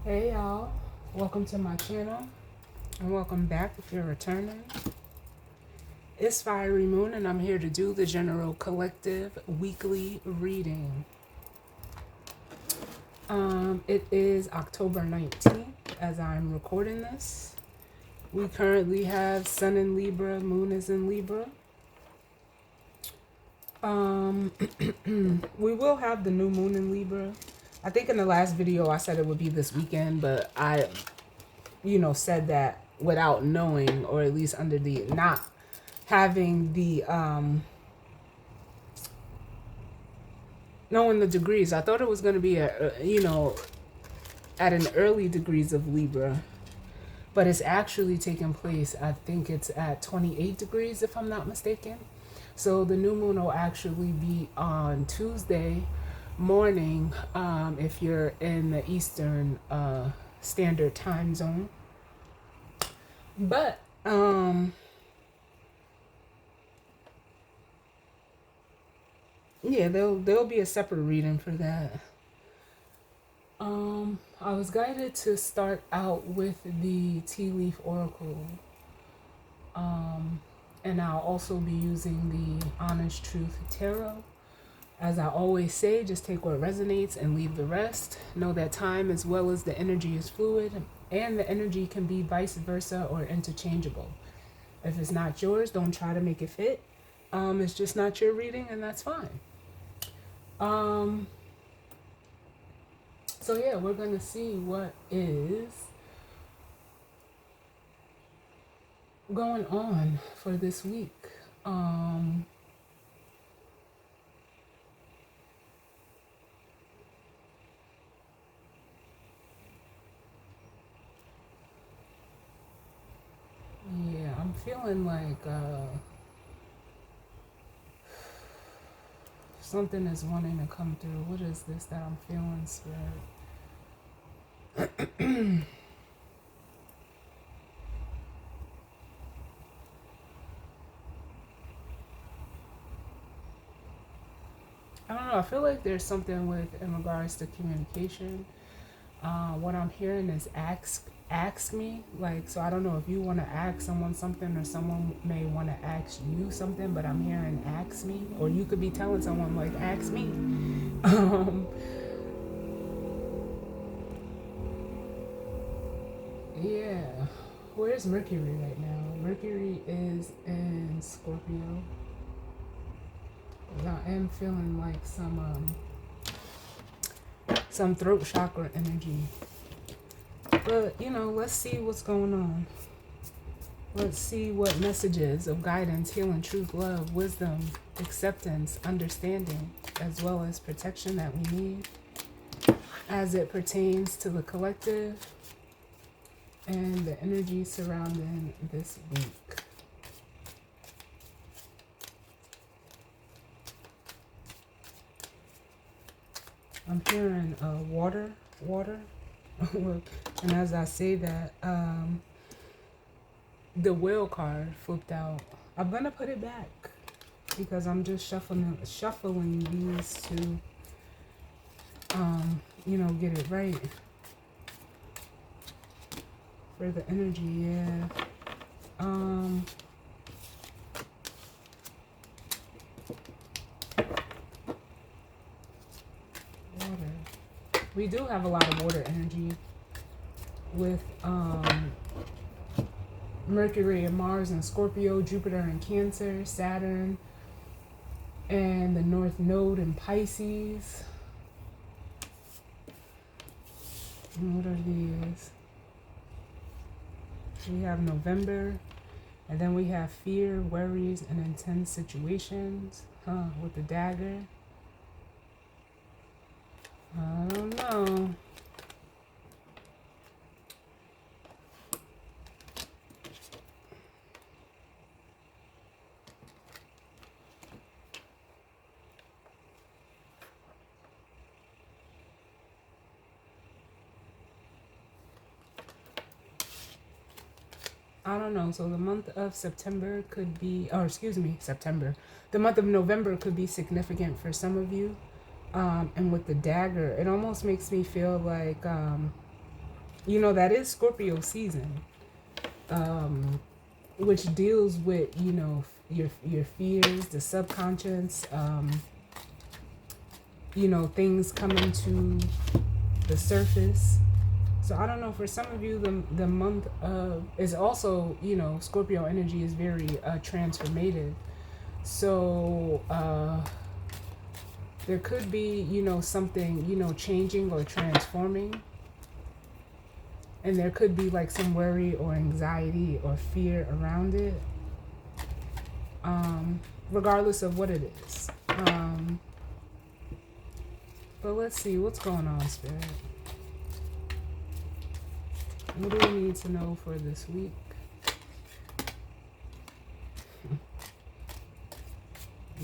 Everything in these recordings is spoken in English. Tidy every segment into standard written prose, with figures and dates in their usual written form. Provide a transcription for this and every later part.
Hey y'all, welcome to my channel and welcome back if you're returning. It's Fiery Moon and I'm here to do the general collective weekly reading. It is October 19th as I'm recording this. We currently have Sun in Libra, Moon is in Libra. We will have the new moon in Libra. I think in the last video I said it would be this weekend, but I said that without knowing, or at least under the not having the knowing the degrees. I thought it was going to be at an early degrees of Libra, but it's actually taking place, I think it's at 28 degrees if I'm not mistaken. So the new moon will actually be on Tuesday morning, if you're in the Eastern Standard Time Zone. But yeah, there'll be a separate reading for that. I was guided to start out with the Tea Leaf Oracle. And I'll also be using the Honest Truth Tarot. As I always say, just take what resonates and leave the rest. Know that time as well as the energy is fluid, and the energy can be vice versa or interchangeable. If it's not yours, don't try to make it fit. It's just not your reading, and that's fine. So yeah, we're going to see what is going on for this week. Yeah, I'm feeling like something is wanting to come through. What is this that I'm feeling, Spirit? I don't know. I feel like there's something in regards to communication. What I'm hearing is ask me. Like, so I don't know if you want to ask someone something or someone may want to ask you something, but I'm hearing ask me. Or you could be telling someone like ask me. Yeah. Where's Mercury right now? Mercury is in Scorpio. I am feeling like some throat chakra energy. But, let's see what's going on. Let's see what messages of guidance, healing, truth, love, wisdom, acceptance, understanding, as well as protection that we need as it pertains to the collective and the energy surrounding this week. I'm hearing water. And as I say that, the wheel card flipped out. I'm going to put it back because I'm just shuffling these to, get it right. For the energy, yeah. Water. We do have a lot of water energy with Mercury and Mars and Scorpio, Jupiter and Cancer, Saturn, and the North Node in Pisces. And what are these? We have November, and then we have fear, worries, and intense situations. With the dagger. I don't know. I don't know. So the month of September could be, September. The month of November could be significant for some of you. And with the dagger, it almost makes me feel like That is Scorpio season, which deals with, your fears, the subconscious, things coming to the surface. So I don't know, for some of you, the month of is also, Scorpio energy is very transformative. So there could be, something, changing or transforming. And there could be like some worry or anxiety or fear around it. Regardless of what it is. But let's see what's going on, Spirit. What do we need to know for this week?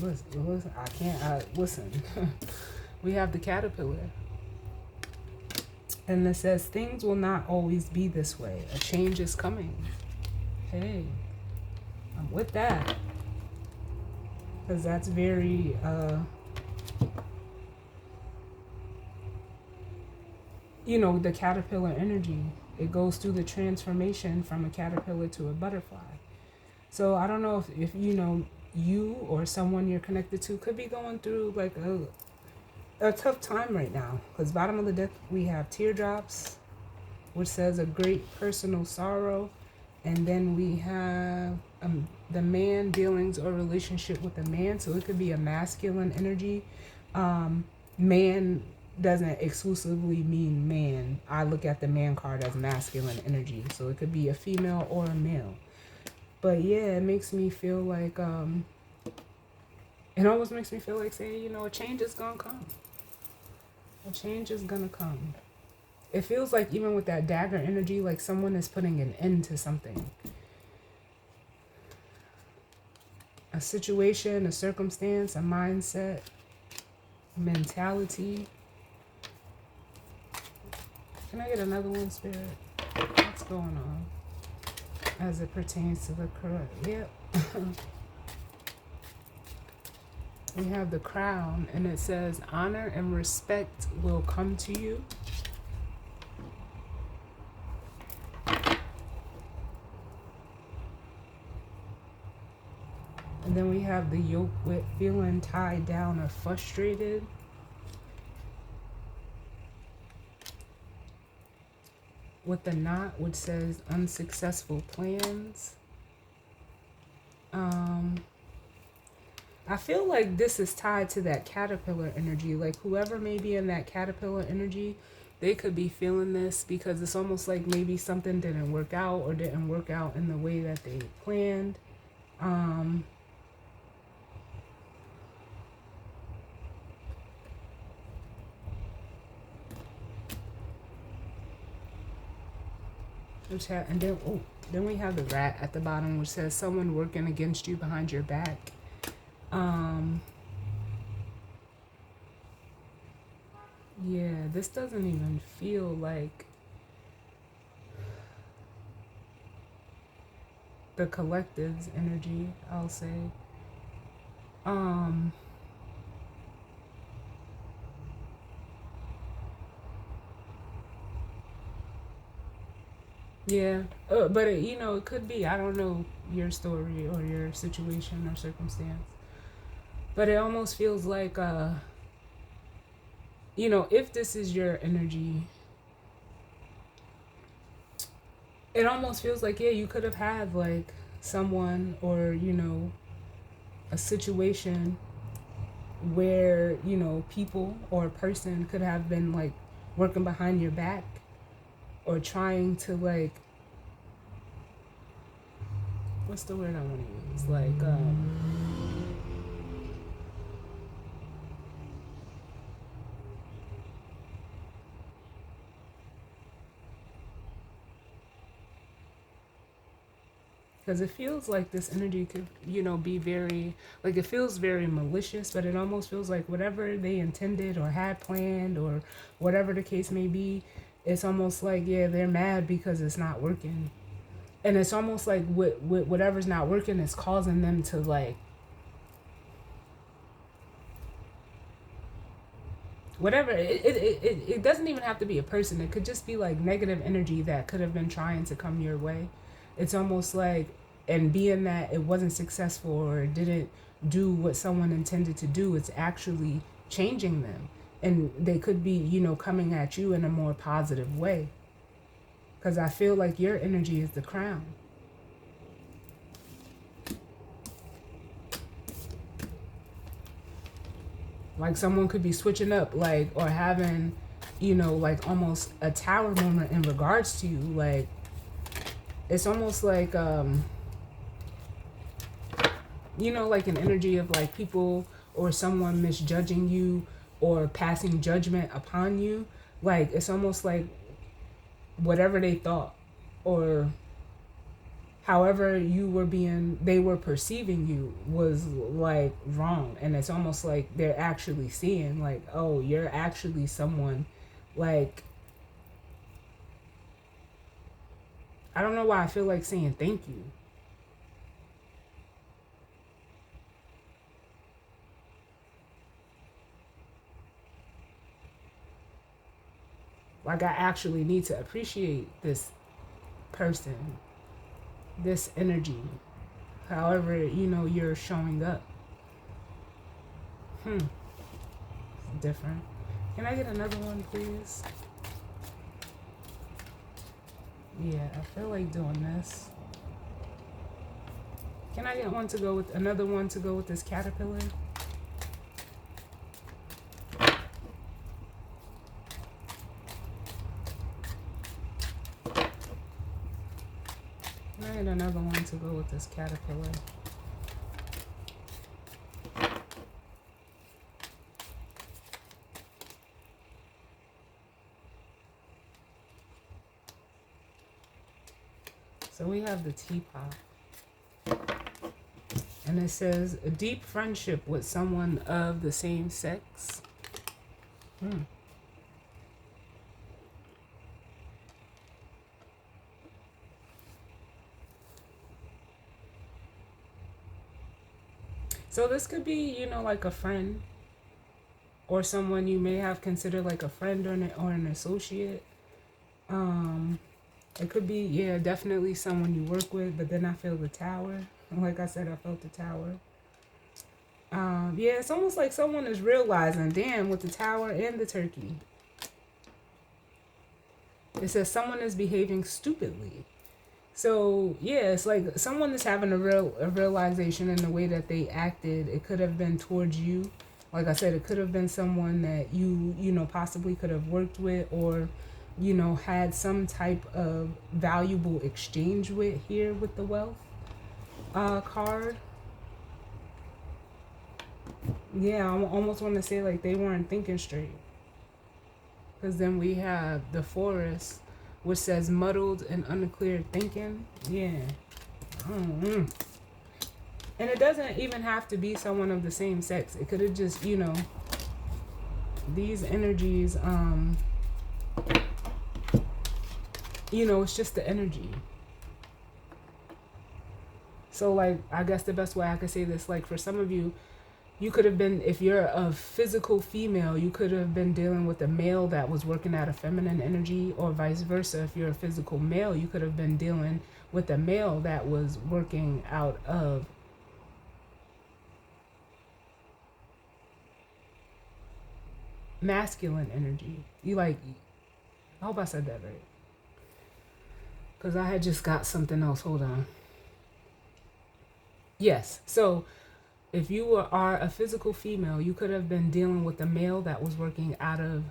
Listen, I can't, listen. We have the caterpillar. And it says, things will not always be this way. A change is coming. Hey, I'm with that. Because that's very, the caterpillar energy. It goes through the transformation from a caterpillar to a butterfly. So I don't know if you or someone you're connected to could be going through like a tough time right now. Because bottom of the deck, we have teardrops, which says a great personal sorrow. And then we have the man dealings or relationship with a man. So it could be a masculine energy. Man doesn't exclusively mean man. I look at the man card as masculine energy. So it could be a female or a male. But yeah, it makes me feel like, it almost makes me feel like saying, a change is going to come. A change is going to come. It feels like even with that dagger energy, like someone is putting an end to something. A situation, a circumstance, a mindset, mentality. Can I get another one, Spirit? What's going on? As it pertains to the correct. Yep. We have the crown, and it says, honor and respect will come to you. And then we have the yoke with feeling tied down or frustrated. With the knot, which says unsuccessful plans. I feel like this is tied to that caterpillar energy. Like whoever may be in that caterpillar energy, they could be feeling this because it's almost like maybe something didn't work out or didn't work out in the way that they planned. And then we have the rat at the bottom, which says someone working against you behind your back. Yeah, this doesn't even feel like the collective's energy, I'll say. Yeah, but it could be, I don't know your story or your situation or circumstance, but it almost feels like, if this is your energy, it almost feels like, yeah, you could have had like someone or, a situation where, people or a person could have been like working behind your back or trying to like, what's the word I want to use? Like, because it feels like this energy could, be very, like it feels very malicious, but it almost feels like whatever they intended or had planned or whatever the case may be, it's almost like, yeah, they're mad because it's not working. And it's almost like whatever's not working is causing them to like whatever. It doesn't even have to be a person. It could just be like negative energy that could have been trying to come your way. It's almost like, and being that it wasn't successful or it didn't do what someone intended to do, it's actually changing them. And they could be, coming at you in a more positive way. Because I feel like your energy is the crown. Like someone could be switching up, like, or having, like almost a tower moment in regards to you. Like, it's almost like, like an energy of like people or someone misjudging you or passing judgment upon you. Like, it's almost like whatever they thought or however they were perceiving you was like wrong. And it's almost like they're actually seeing like, oh, you're actually someone, like, I don't know why I feel like saying thank you. Like, I actually need to appreciate this person, this energy, however, you're showing up. It's different. Can I get another one, please? Yeah, I feel like doing this. Can I get another one to go with this caterpillar? Can I get another one to go with this caterpillar? So we have the teapot. And it says, a deep friendship with someone of the same sex. So this could be, like a friend or someone you may have considered like a friend or an associate. It could be, yeah, definitely someone you work with, but then I feel the tower. Like I said, I felt the tower. Yeah, it's almost like someone is realizing, damn, with the tower and the turkey. It says someone is behaving stupidly. So yeah, it's like someone is having a realization in the way that they acted. It could have been towards you. Like I said, it could have been someone that you possibly could have worked with or had some type of valuable exchange with here with the wealth card. Yeah, I almost want to say like they weren't thinking straight. Because then we have the forest, which says muddled and unclear thinking. Yeah. Mm-hmm. And it doesn't even have to be someone of the same sex. It could have just, these energies, it's just the energy. So, like, I guess the best way I could say this, like, for some of you, you could have been, if you're a physical female, you could have been dealing with a male that was working out of feminine energy, or vice versa. If you're a physical male, you could have been dealing with a male that was working out of masculine energy. I hope I said that right. Because I had just got something else. Hold on. Yes. So if you are a physical female, you could have been dealing with a male that was working out of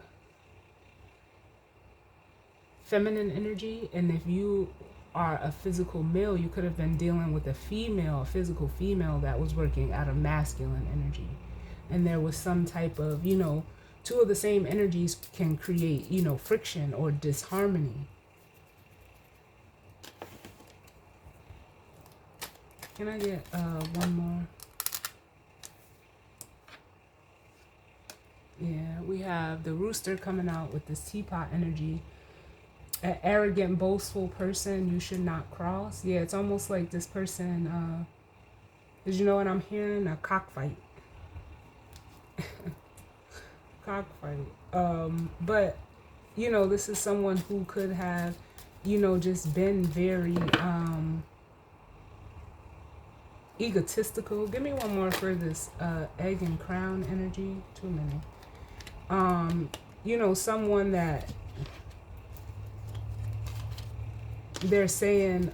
feminine energy. And if you are a physical male, you could have been dealing with a physical female that was working out of masculine energy. And there was some type of, two of the same energies can create, friction or disharmony. Can I get one more? Yeah, we have the rooster coming out with this teapot energy. An arrogant, boastful person you should not cross. Yeah, it's almost like this person, because you know what I'm hearing? A cockfight. cockfight. But you know, this is someone who could have, you know, just been very egotistical. Give me one more for this egg and crown energy. Too many. You know, someone that they're saying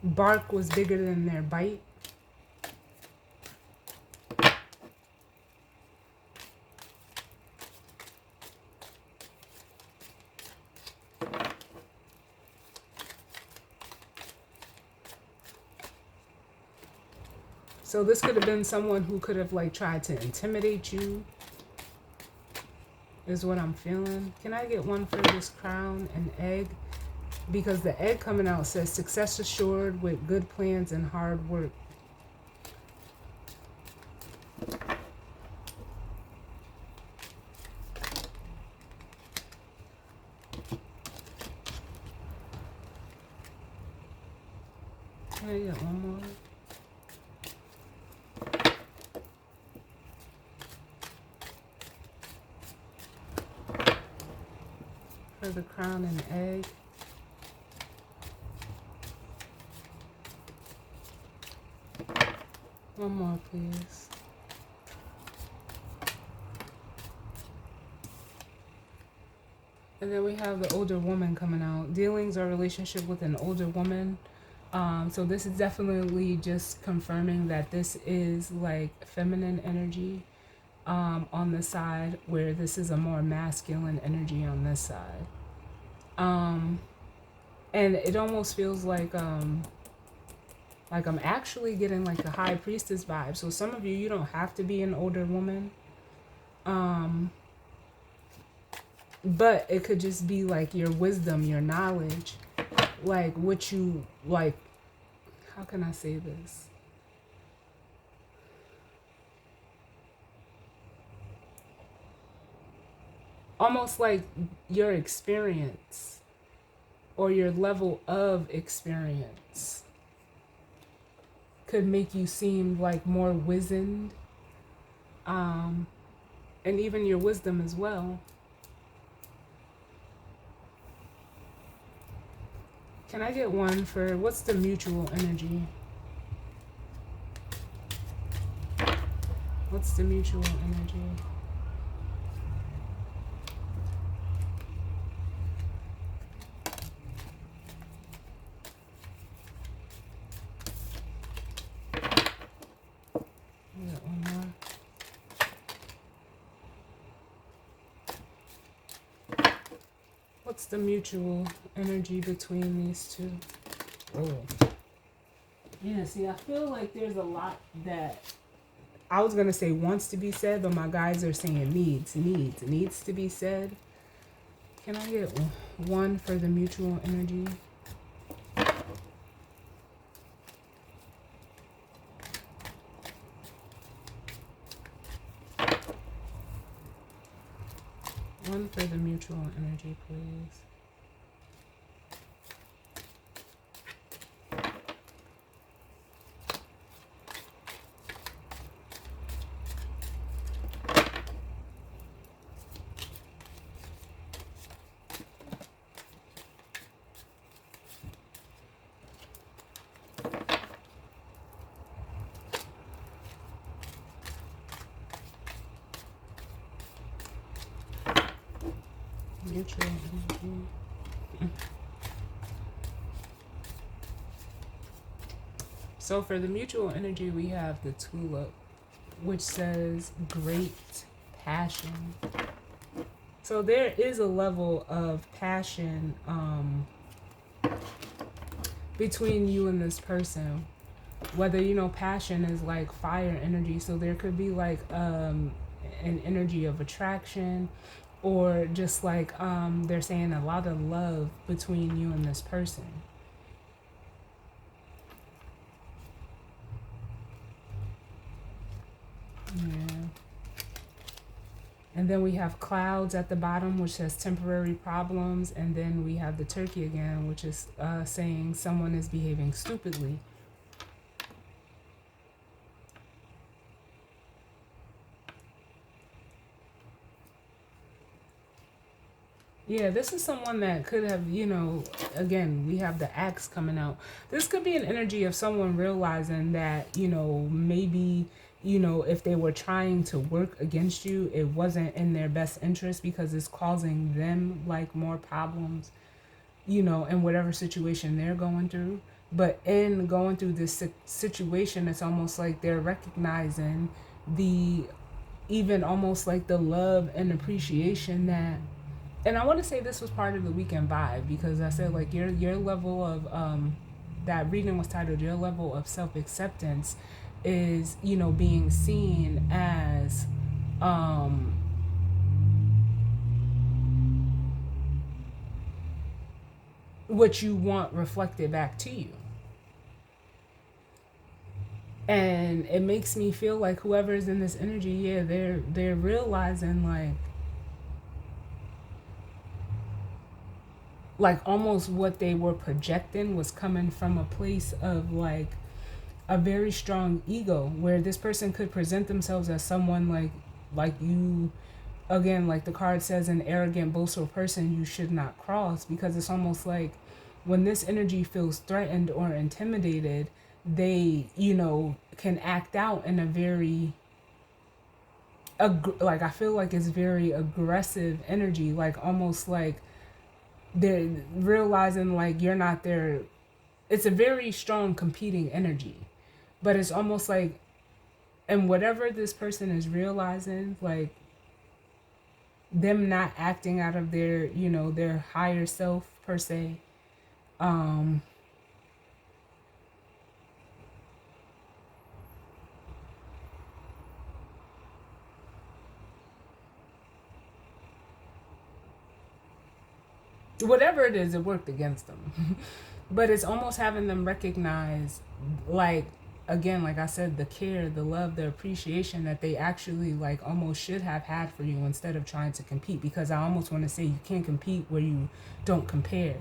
bark was bigger than their bite. So this could have been someone who could have like tried to intimidate you, is what I'm feeling. Can I get one for this crown and egg? Because the egg coming out says success assured with good plans and hard work. Can I get one more? For the crown and egg. One more, please. And then we have the older woman coming out. Dealings or relationship with an older woman. So this is definitely just confirming that this is like feminine energy on the side, where this is a more masculine energy on this side. And it almost feels like I'm actually getting like a high priestess vibe. So some of you, you don't have to be an older woman. But it could just be like your wisdom, your knowledge, like what you like. How can I say this? Almost like your experience or your level of experience could make you seem like more wizened, and even your wisdom as well. Can I get one for what's the mutual energy? What's the mutual energy? I got one more. What's the mutual energy between these two? Oh. Yeah, see, I feel like there's a lot that I was going to say wants to be said, but my guys are saying needs to be said. Can I get one for the mutual energy? One for the mutual energy, please. Mutual energy. So for the mutual energy, we have the tulip, which says great passion. So there is a level of passion between you and this person. Whether, you know, passion is like fire energy. So there could be like an energy of attraction, or just like they're saying a lot of love between you and this person. Yeah. And then we have clouds at the bottom, which says temporary problems. And then we have the turkey again, which is saying someone is behaving stupidly. Yeah, this is someone that could have, again, we have the axe coming out. This could be an energy of someone realizing that, maybe, if they were trying to work against you, it wasn't in their best interest because it's causing them like more problems, in whatever situation they're going through. But in going through this situation, it's almost like they're recognizing the, even almost like the love and appreciation that, and I want to say this was part of the weekend vibe because I said like your level of that reading was titled your level of self acceptance is being seen as um what you want reflected back to you. And it makes me feel like whoever's in this energy, yeah, they're realizing like almost what they were projecting was coming from a place of like a very strong ego where this person could present themselves as someone like you, again, like the card says, an arrogant boastful person you should not cross, because it's almost like when this energy feels threatened or intimidated, they can act out in a very like I feel like it's very aggressive energy, like almost like they're realizing like you're not there. It's a very strong competing energy, but it's almost like, and whatever this person is realizing, like them not acting out of their their higher self per se, um whatever it is, it worked against them. But it's almost having them recognize, like, again, like I said, the care, the love, the appreciation that they actually like almost should have had for you instead of trying to compete, because I almost want to say you can't compete where you don't compare.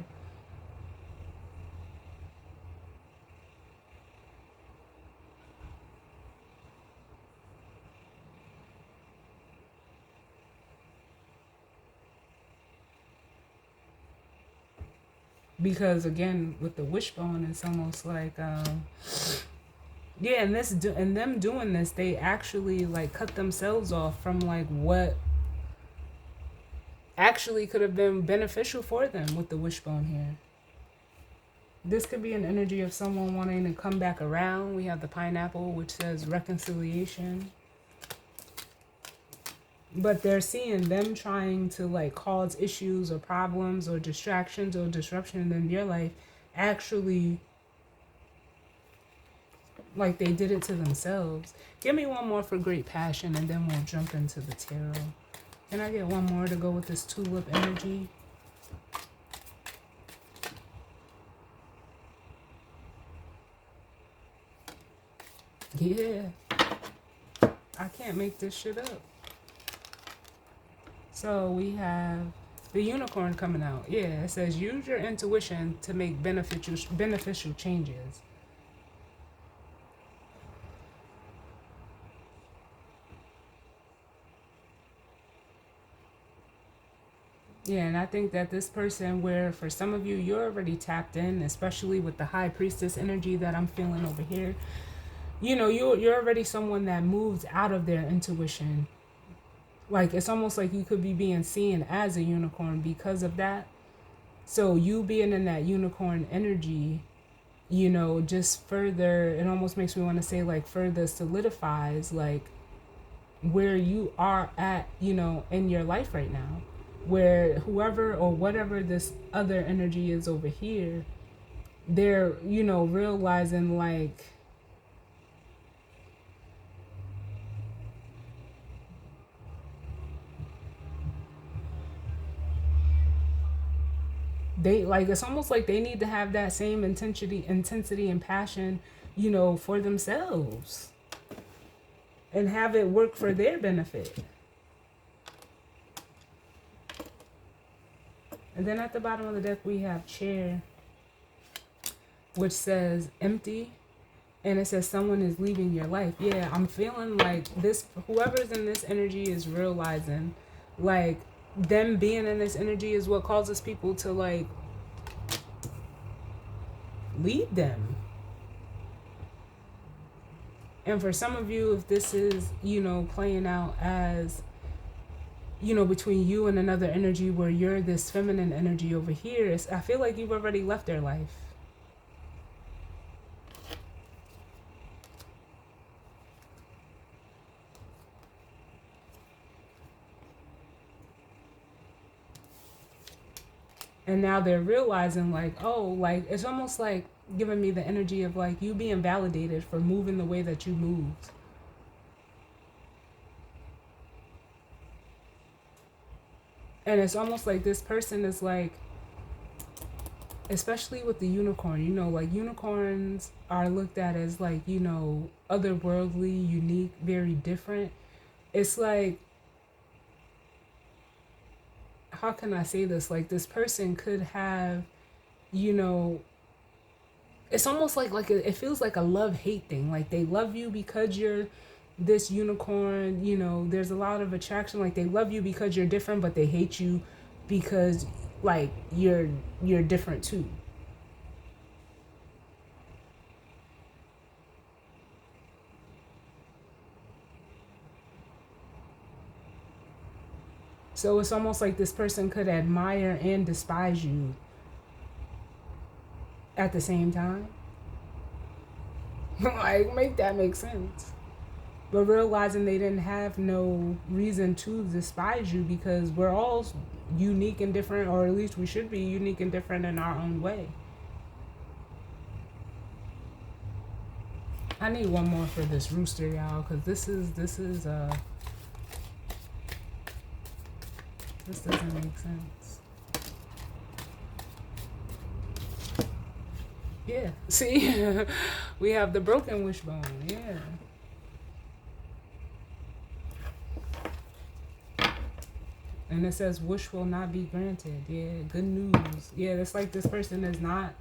Because again, with the wishbone, it's almost like yeah, and and them doing this, they actually like cut themselves off from like what actually could have been beneficial for them with the wishbone here. This could be an energy of someone wanting to come back around. We have the pineapple, which says reconciliation. But they're seeing them trying to like cause issues or problems or distractions or disruption in your life, actually like they did it to themselves. Give me one more for great passion and then we'll jump into the tarot. Can I get one more to go with this tulip energy? Yeah. I can't make this shit up. So we have the unicorn coming out. Yeah, it says use your intuition to make beneficial changes. Yeah, and I think that this person, where for some of you, you're already tapped in, especially with the high priestess energy that I'm feeling over here. You're already someone that moves out of their intuition. Like it's almost like you could be being seen as a unicorn because of that. So you being in that unicorn energy, just further, it almost makes me want to say like further solidifies like where you are at, in your life right now, where whoever or whatever this other energy is over here, they're, realizing like they like, it's almost like they need to have that same intensity and passion, for themselves and have it work for their benefit. And then at the bottom of the deck we have chair, which says empty, and it says someone is leaving your life. Yeah, I'm feeling like this, whoever's in this energy is realizing like them being in this energy is what causes people to like lead them. And for some of you, if this is, you know, playing out as, you know, between you and another energy where you're this feminine energy over here, I feel like you've already left their life. And now they're realizing like, oh, like it's almost like giving me the energy of like you being validated for moving the way that you moved. And it's almost like this person is like, especially with the unicorn, you know, like unicorns are looked at as like, you know, otherworldly, unique, very different. It's like, how can I say this? Like this person could have, you know, it's almost like it feels like a love-hate thing. Like they love you because you're this unicorn, you know, there's a lot of attraction. Like they love you because you're different, but they hate you because like you're different too. So it's almost like this person could admire and despise you at the same time. Like, make that make sense. But realizing they didn't have no reason to despise you because we're all unique and different, or at least we should be unique and different in our own way. I need one more for this rooster, y'all, because this doesn't make sense. Yeah, see, we have the broken wishbone. Yeah. And it says wish will not be granted. Yeah, good news. Yeah, it's like this person is not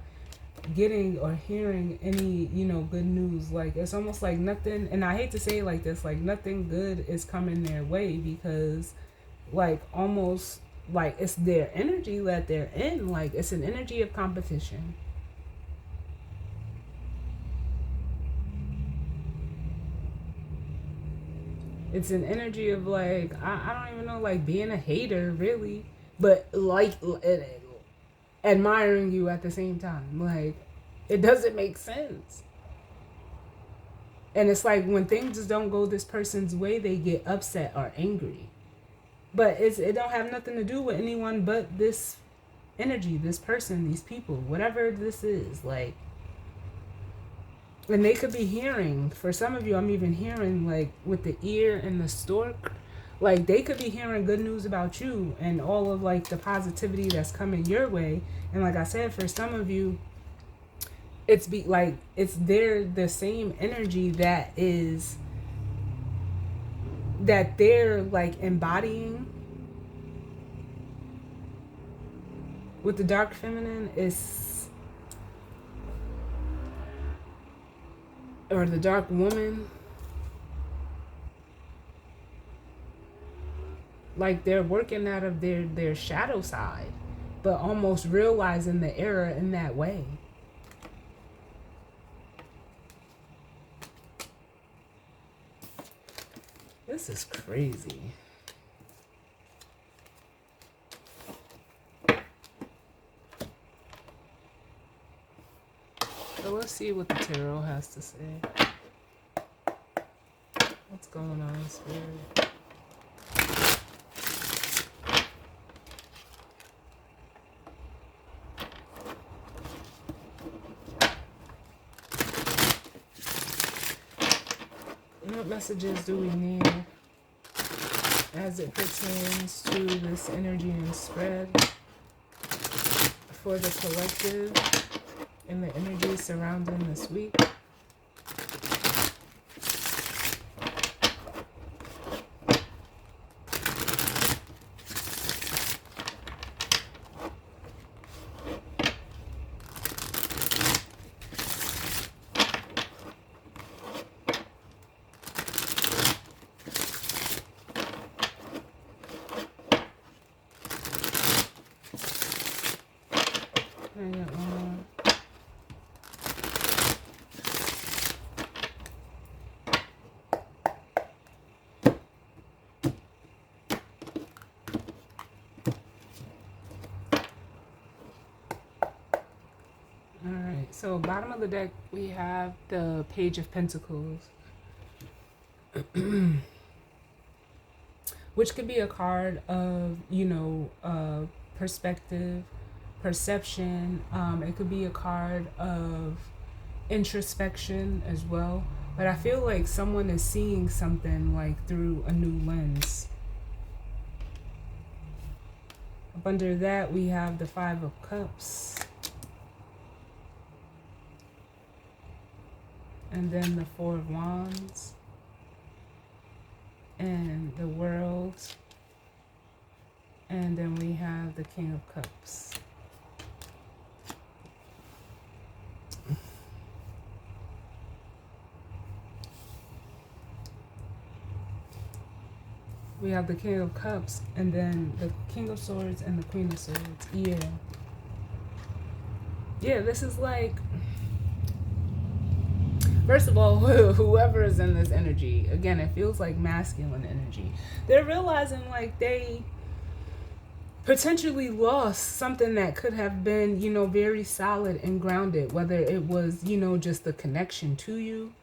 getting or hearing any, you know, good news. Like it's almost like nothing, and I hate to say it like this, like nothing good is coming their way because like almost like it's their energy that they're in. Like it's an energy of competition. It's an energy of like I don't even know, like being a hater really, but like admiring you at the same time. Like it doesn't make sense. And it's like when things just don't go this person's way, they get upset or angry. But it don't have nothing to do with anyone but this energy, this person, these people, whatever this is. Like, and they could be hearing, for some of you, I'm even hearing like with the ear and the stork, like they could be hearing good news about you and all of like the positivity that's coming your way. And like I said, for some of you, it's the same energy that they're like embodying with the dark feminine is, or the dark woman, like they're working out of their shadow side, but almost realizing the error in that way. This is crazy. So let's see what the tarot has to say. What's going on, Spirit? What messages do we need as it pertains to this energy and spread for the collective and the energy surrounding this week? Can I get one more? Alright, so bottom of the deck we have the Page of Pentacles. Which could be a card of, perspective, perception. It could be a card of introspection as well. But I feel like someone is seeing something like through a new lens. Up under that, we have the Five of Cups. And then the Four of Wands. And the World. And then we have the King of Cups. We have the King of Cups and then the King of Swords and the Queen of Swords. Yeah. Yeah, this is like, first of all, whoever is in this energy, again, it feels like masculine energy. They're realizing like they potentially lost something that could have been, very solid and grounded, whether it was, just the connection to you.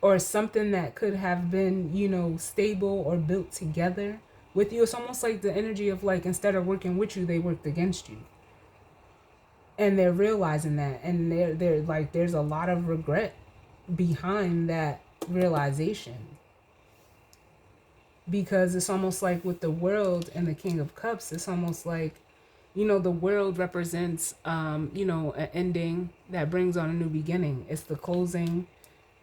Or something that could have been, stable or built together with you. It's almost like the energy of like, instead of working with you, they worked against you. And they're realizing that, and they're like, there's a lot of regret behind that realization. Because it's almost like with the World and the King of Cups, it's almost like, the World represents, an ending that brings on a new beginning. It's the closing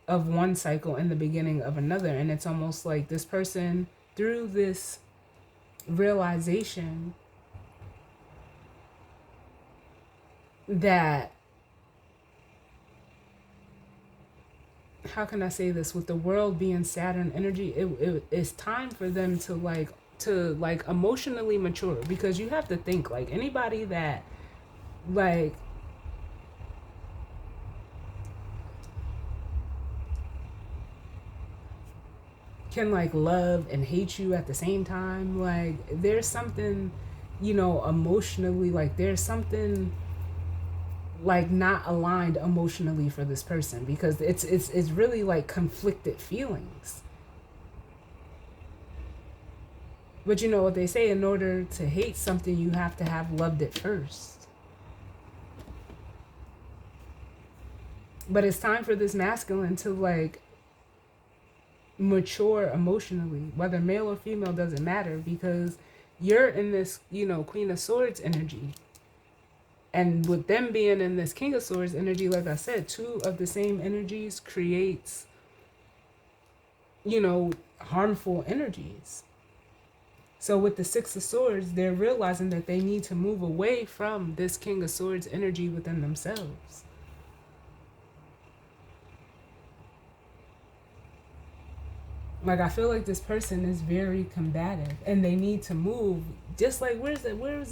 of one cycle and the beginning of another. And it's almost like this person, through this realization that, how can I say this, with the World being Saturn energy, it's time for them to emotionally mature. Because you have to think, like, anybody that like can like love and hate you at the same time, like there's something, emotionally, like there's something like not aligned emotionally for this person, because it's really like conflicted feelings. But you know what they say, in order to hate something, you have to have loved it first. But it's time for this masculine to like mature emotionally, whether male or female, doesn't matter, because you're in this, Queen of Swords energy. And with them being in this King of Swords energy, like I said, two of the same energies creates, harmful energies. So with the Six of Swords, they're realizing that they need to move away from this King of Swords energy within themselves. Like, I feel like this person is very combative and they need to move. Just like, where is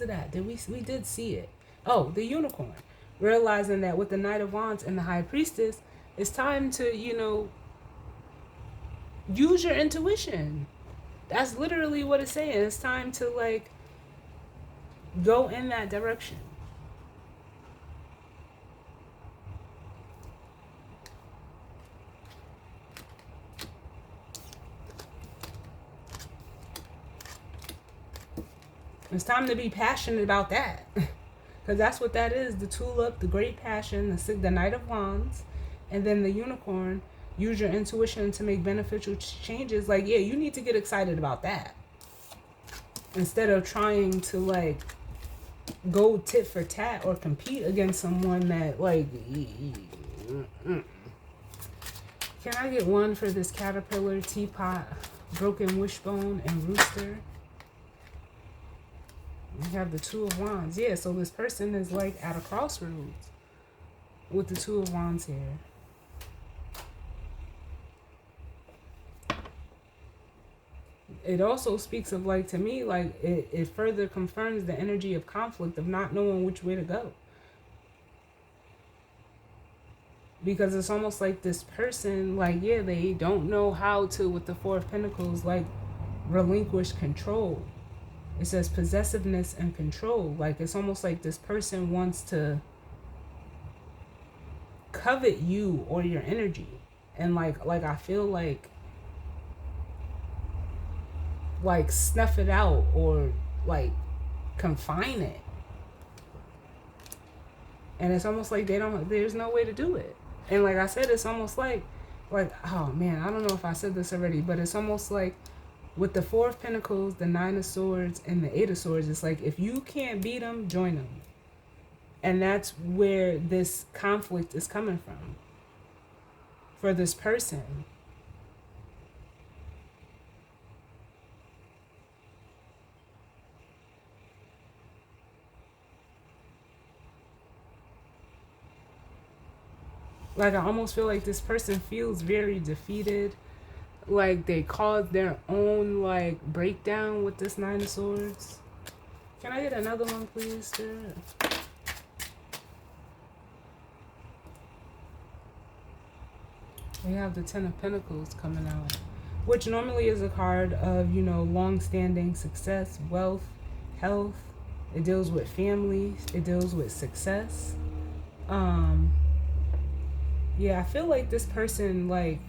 it at? We did see it. Oh, the Unicorn. Realizing that with the Knight of Wands and the High Priestess, it's time to, use your intuition. That's literally what it's saying. It's time to like go in that direction. It's time to be passionate about that. Because that's what that is. The Tulip, the Great Passion, the Knight of Wands, and then the Unicorn. Use your intuition to make beneficial changes. Like, yeah, you need to get excited about that. Instead of trying to, like, go tit for tat or compete against someone that, like... Can I get one for this Caterpillar, Teapot, Broken Wishbone, and Rooster? We have the Two of Wands. Yeah, so this person is like at a crossroads with the Two of Wands here. It also speaks of, like, to me, like, it further confirms the energy of conflict, of not knowing which way to go. Because it's almost like this person, like, yeah, they don't know how to, with the Four of Pentacles, like, relinquish control. It says possessiveness and control. Like, it's almost like this person wants to covet you or your energy. And like I feel like snuff it out, or like confine it. And it's almost like there's no way to do it. And like I said, it's almost like, oh man, I don't know if I said this already, but it's almost like with the Four of Pentacles, the Nine of Swords, and the Eight of Swords, it's like, if you can't beat them, join them. And that's where this conflict is coming from for this person. Like, I almost feel like this person feels very defeated. Like, they caused their own, like, breakdown with this Nine of Swords. Can I get another one, please, Spirit? We have the Ten of Pentacles coming out, which normally is a card of, you know, long-standing success, wealth, health. It deals with family. It deals with success. Yeah, I feel like this person, like,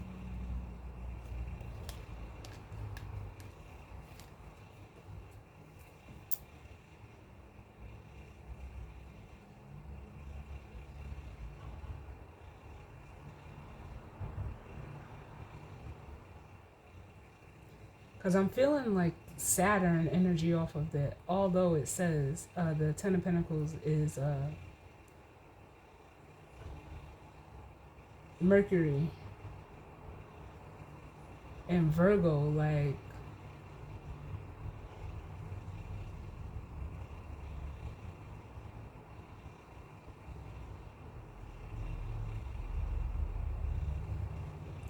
because I'm feeling like Saturn energy off of that. Although it says the Ten of Pentacles is Mercury and Virgo,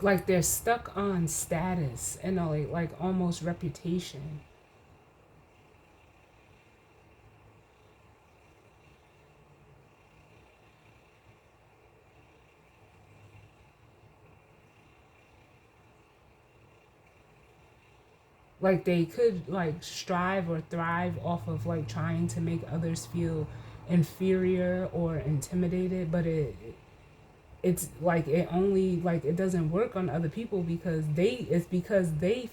like they're stuck on status and like almost reputation. Like they could like strive or thrive off of like trying to make others feel inferior or intimidated, but it's like it only, like, it doesn't work on other people because they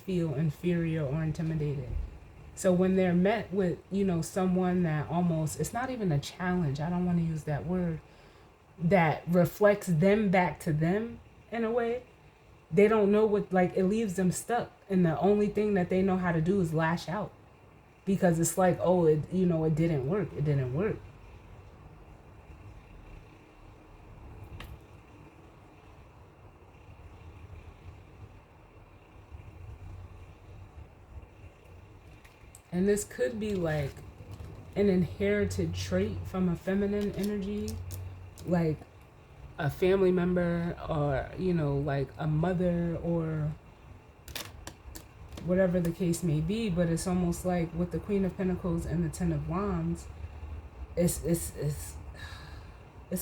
feel inferior or intimidated. So when they're met with, you know, someone that almost, it's not even a challenge, I don't want to use that word, that reflects them back to them in a way, they don't know what, like, it leaves them stuck, and the only thing that they know how to do is lash out, because it's like, oh, it, you know, it didn't work. And this could be like an inherited trait from a feminine energy, like a family member, or, you know, like a mother, or whatever the case may be. But it's almost like with the Queen of Pentacles and the Ten of Wands, it's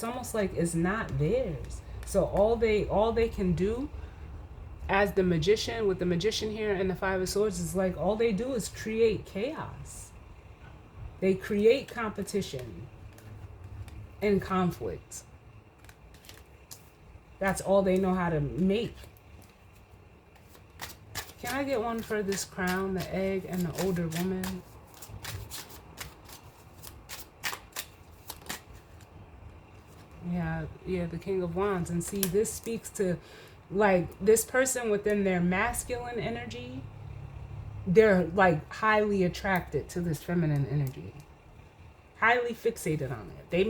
almost like it's not theirs. So all they can do as the Magician, with the Magician here and the Five of Swords, is like all they do is create chaos. They create competition and conflict. That's all they know how to make. Can I get one for this Crown, the Egg, and the Older Woman? Yeah, the King of Wands. And see, this speaks to, like, this person within their masculine energy, they're like highly attracted to this feminine energy, highly fixated on it. They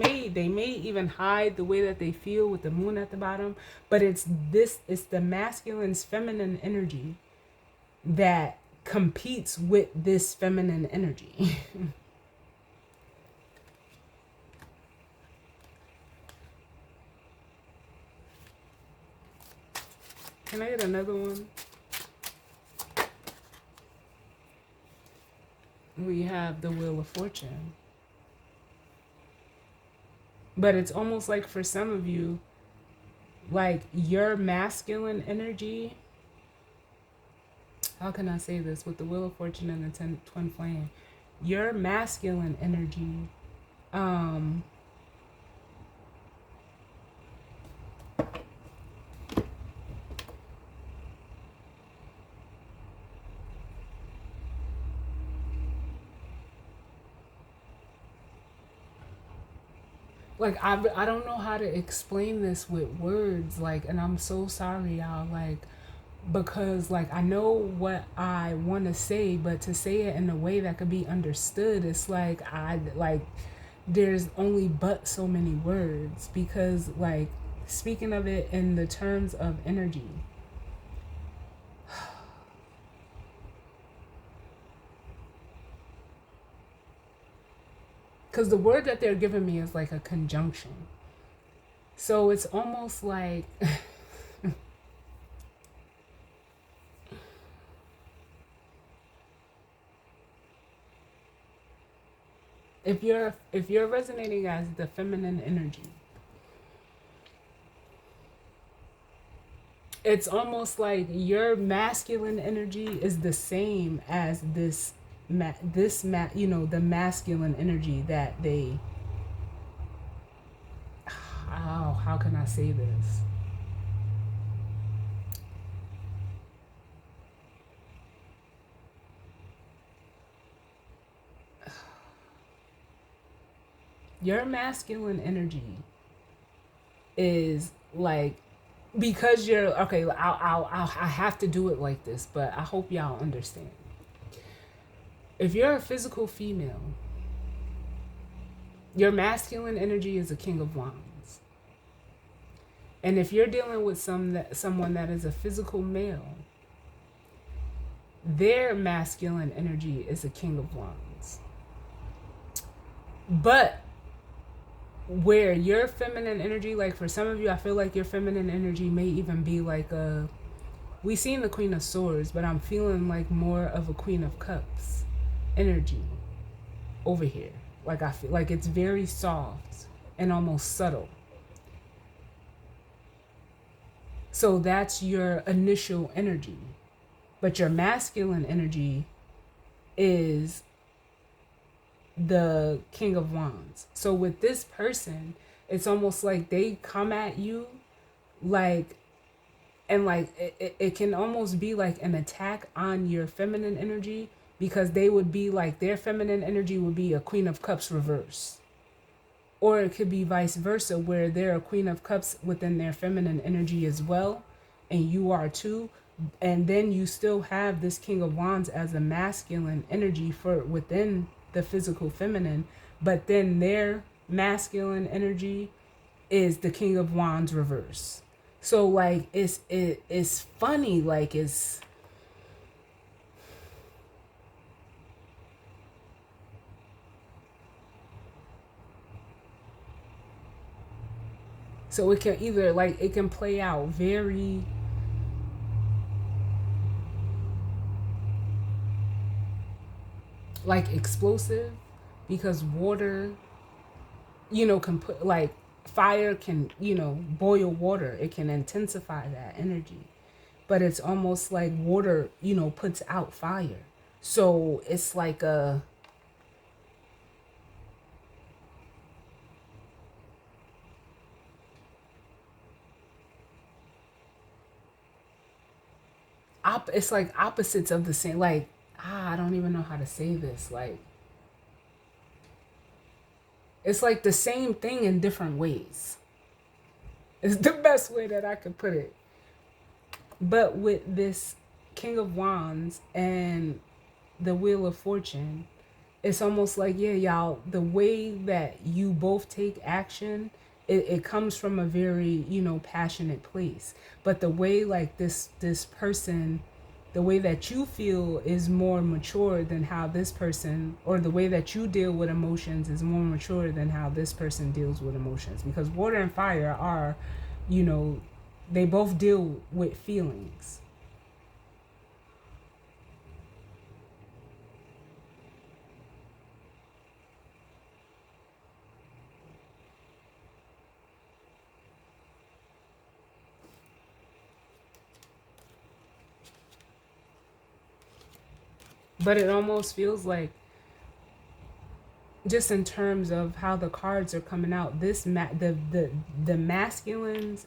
may even hide the way that they feel with the Moon at the bottom, but it's the masculine's feminine energy that competes with this feminine energy. Can I get another one? we have the Wheel of Fortune. But it's almost like for some of you, like your masculine energy, how can I say this with the Wheel of Fortune and the twin flame? Your masculine energy, um, like I don't know how to explain this with words, like, and I'm so sorry, y'all, like, because like I know what I want to say, but to say it in a way that could be understood, it's like I like there's only but so many words, because like speaking of it in the terms of energy, because the word that they're giving me is like a conjunction, so it's almost like if you're resonating as the feminine energy, it's almost like your masculine energy is the same as the masculine energy that they, how can I say this? Your masculine energy is like, because you're okay, I have to do it like this, but I hope y'all understand. If you're a physical female, your masculine energy is a king of wands. And if you're dealing with someone that is a physical male, their masculine energy is a king of wands. But where your feminine energy, like for some of you, I feel like your feminine energy may even be like we seen the Queen of Swords, but I'm feeling like more of a Queen of Cups energy over here. Like I feel like it's very soft and almost subtle. So that's your initial energy. But your masculine energy is the King of Wands. So with this person, it's almost like they come at you like, and like it can almost be like an attack on your feminine energy, because they would be like, their feminine energy would be a Queen of Cups reverse. Or it could be vice versa, where they're a Queen of Cups within their feminine energy as well, and you are too. And then you still have this King of Wands as a masculine energy for within the physical feminine, but then their masculine energy is the King of Wands reverse. So like it's funny, like it's, so it can either like, it can play out very like explosive, because water, can put like, fire can, boil water. It can intensify that energy. But it's almost like water, puts out fire. So it's like it's like opposites of the same, like, I don't even know how to say this. Like, it's like the same thing in different ways. It's the best way that I could put it. But with this King of Wands and the Wheel of Fortune, it's almost like, yeah, y'all, the way that you both take action, it comes from a very, passionate place. But the way like this person, the way that you feel is more mature than how this person, or the way that you deal with emotions is more mature than how this person deals with emotions. Because water and fire are, they both deal with feelings. But it almost feels like, just in terms of how the cards are coming out, this the masculine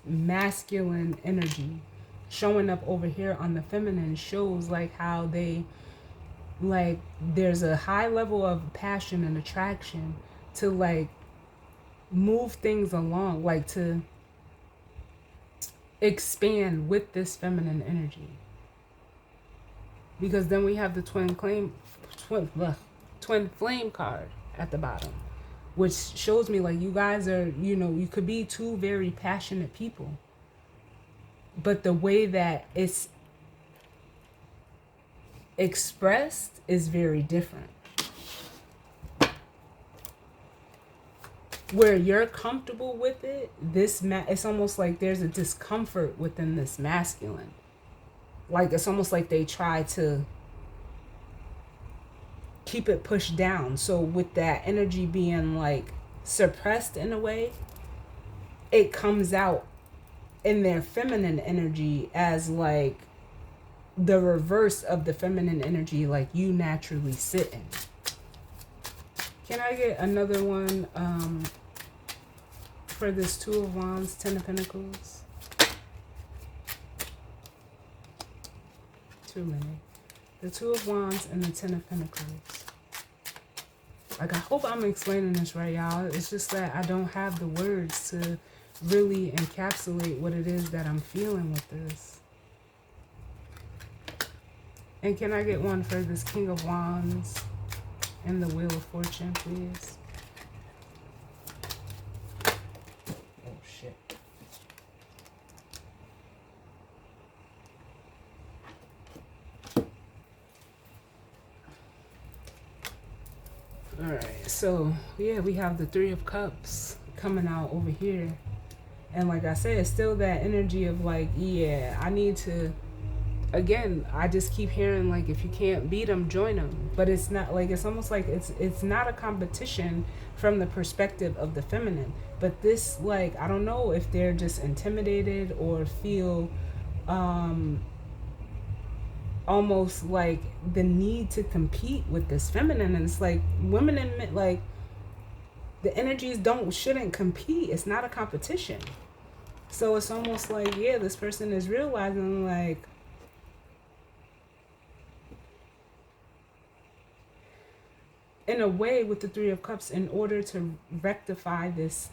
energy showing up over here on the feminine shows like how they, like, there's a high level of passion and attraction to like move things along, like to expand with this feminine energy. Because then we have the twin flame card at the bottom, which shows me like you guys are, you could be two very passionate people, but the way that it's expressed is very different. Where you're comfortable with it, it's almost like there's a discomfort within this masculine. Like it's almost like they try to keep it pushed down. So with that energy being like suppressed in a way, it comes out in their feminine energy as like the reverse of the feminine energy like you naturally sit in. Can I get another one for this Two of Wands, Ten of Pentacles? Too many. The Two of Wands and the Ten of Pentacles. Like, I hope I'm explaining this right, y'all. It's just that I don't have the words to really encapsulate what it is that I'm feeling with this. And can I get one for this King of Wands and the Wheel of Fortune, please? Oh, shit. Alright, so yeah, we have the Three of Cups coming out over here. And like I said, it's still that energy of like, yeah, I need to, again, I just keep hearing like, if you can't beat them, join them. But it's not like, it's almost like it's not a competition from the perspective of the feminine. But this, like, I don't know if they're just intimidated or feel almost like the need to compete with this feminine. And it's like women and men, like the energies shouldn't compete. It's not a competition. So it's almost like, yeah, this person is realizing like, in a way, with the Three of Cups, in order to rectify this,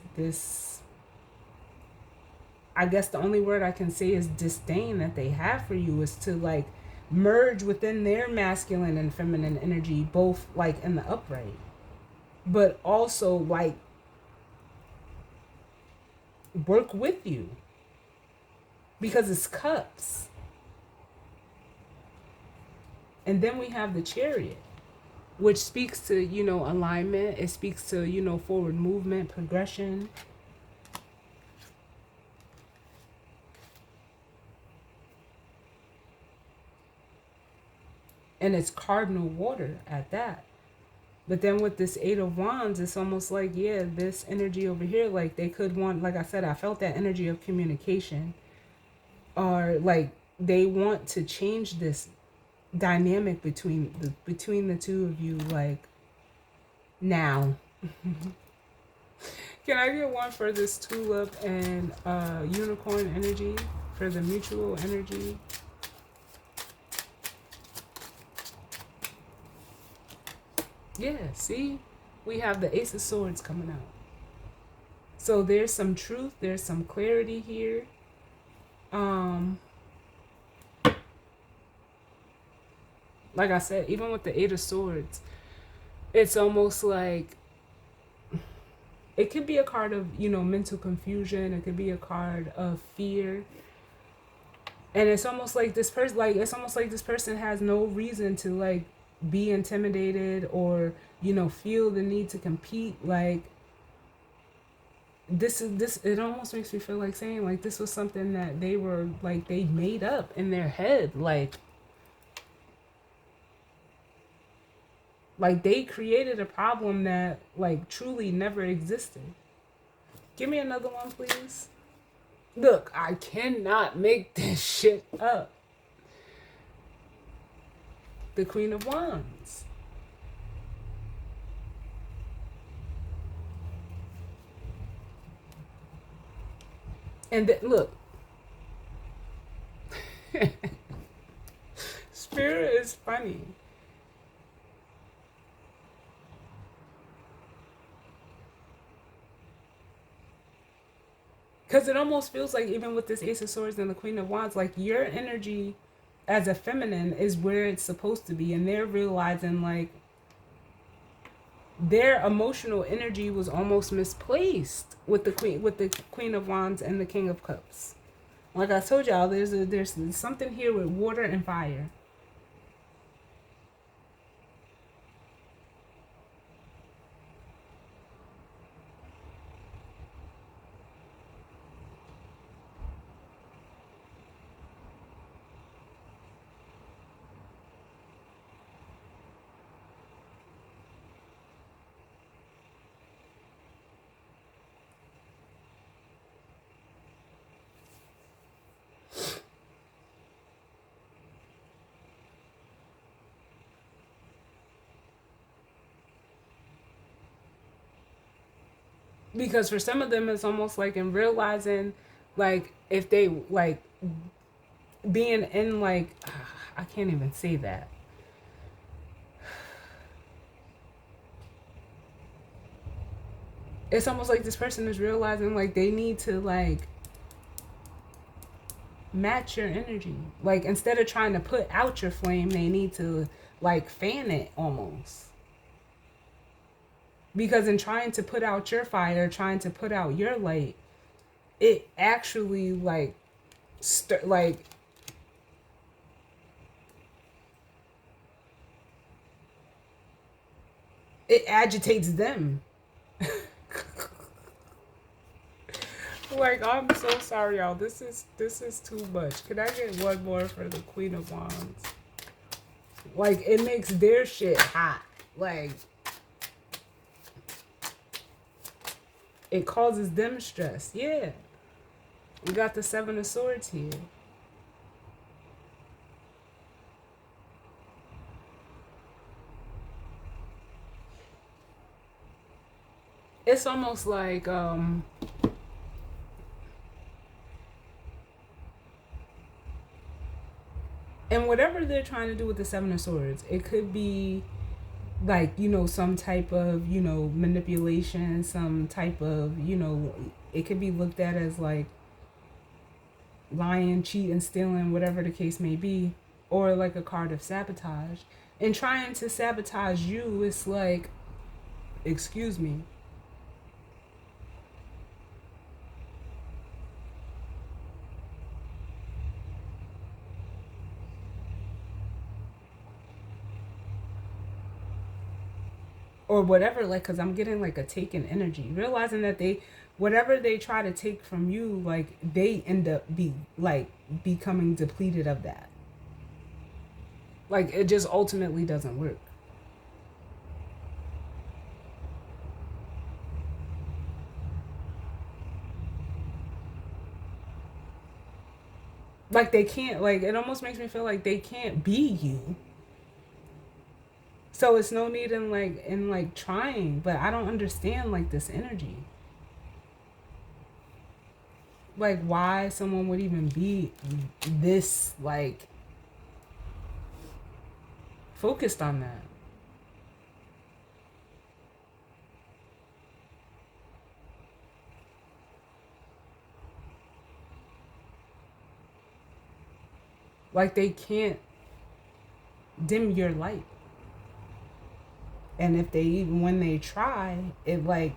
I guess the only word I can say is disdain that they have for you, is to like merge within their masculine and feminine energy, both like in the upright, but also like work with you, because it's cups. And then we have the Chariot, which speaks to, alignment. It speaks to, forward movement, progression. And it's cardinal water at that. But then with this Eight of Wands, it's almost like, yeah, this energy over here, like they could want, like I said, I felt that energy of communication. Or like they want to change this dynamic between the two of you, like now. Can I get one for this Tulip and Unicorn energy, for the mutual energy? Yeah, see? We have the Ace of Swords coming out. So there's some truth, there's some clarity here. Like I said, even with the Eight of Swords, it's almost like it could be a card of, mental confusion. It could be a card of fear. And it's almost like this person has no reason to like be intimidated or, feel the need to compete. Like it almost makes me feel like saying like this was something that they were like, they made up in their head. Like they created a problem that like truly never existed. Give me another one, please. Look, I cannot make this shit up. the Queen of Wands. And look, Spirit is funny. Because it almost feels like, even with this Ace of Swords and the Queen of Wands, like your energy as a feminine is where it's supposed to be. And they're realizing like their emotional energy was almost misplaced with the Queen of Wands and the King of Cups. Like I told y'all, there's something here with water and fire. Because for some of them, it's almost like in realizing, like, if they, like, being in, like, I can't even say that. It's almost like this person is realizing, like, they need to, like, match your energy. Like, instead of trying to put out your flame, they need to, like, fan it almost. Because in trying to put out your fire, trying to put out your light, it actually, like, like, it agitates them. Like, I'm so sorry, y'all. This is too much. Can I get one more for the Queen of Wands? Like, it makes their shit hot. Like, it causes them stress. Yeah. We got the Seven of Swords here. It's almost like, and whatever they're trying to do with the Seven of Swords, it could be like, you know, some type of, you know, manipulation, some type of, you know, it could be looked at as like lying, cheating, stealing, whatever the case may be, or like a card of sabotage. And trying to sabotage you, it's like, excuse me. Or whatever, like, because I'm getting like a taken energy, realizing that whatever they try to take from you, like, they end up becoming depleted of that. Like, it just ultimately doesn't work. Like, they can't, like, it almost makes me feel like they can't be you. So it's no need in trying, but I don't understand, like, this energy. Like, why someone would even be this, like, focused on that. Like, they can't dim your light. And if they, even when they try, it, like,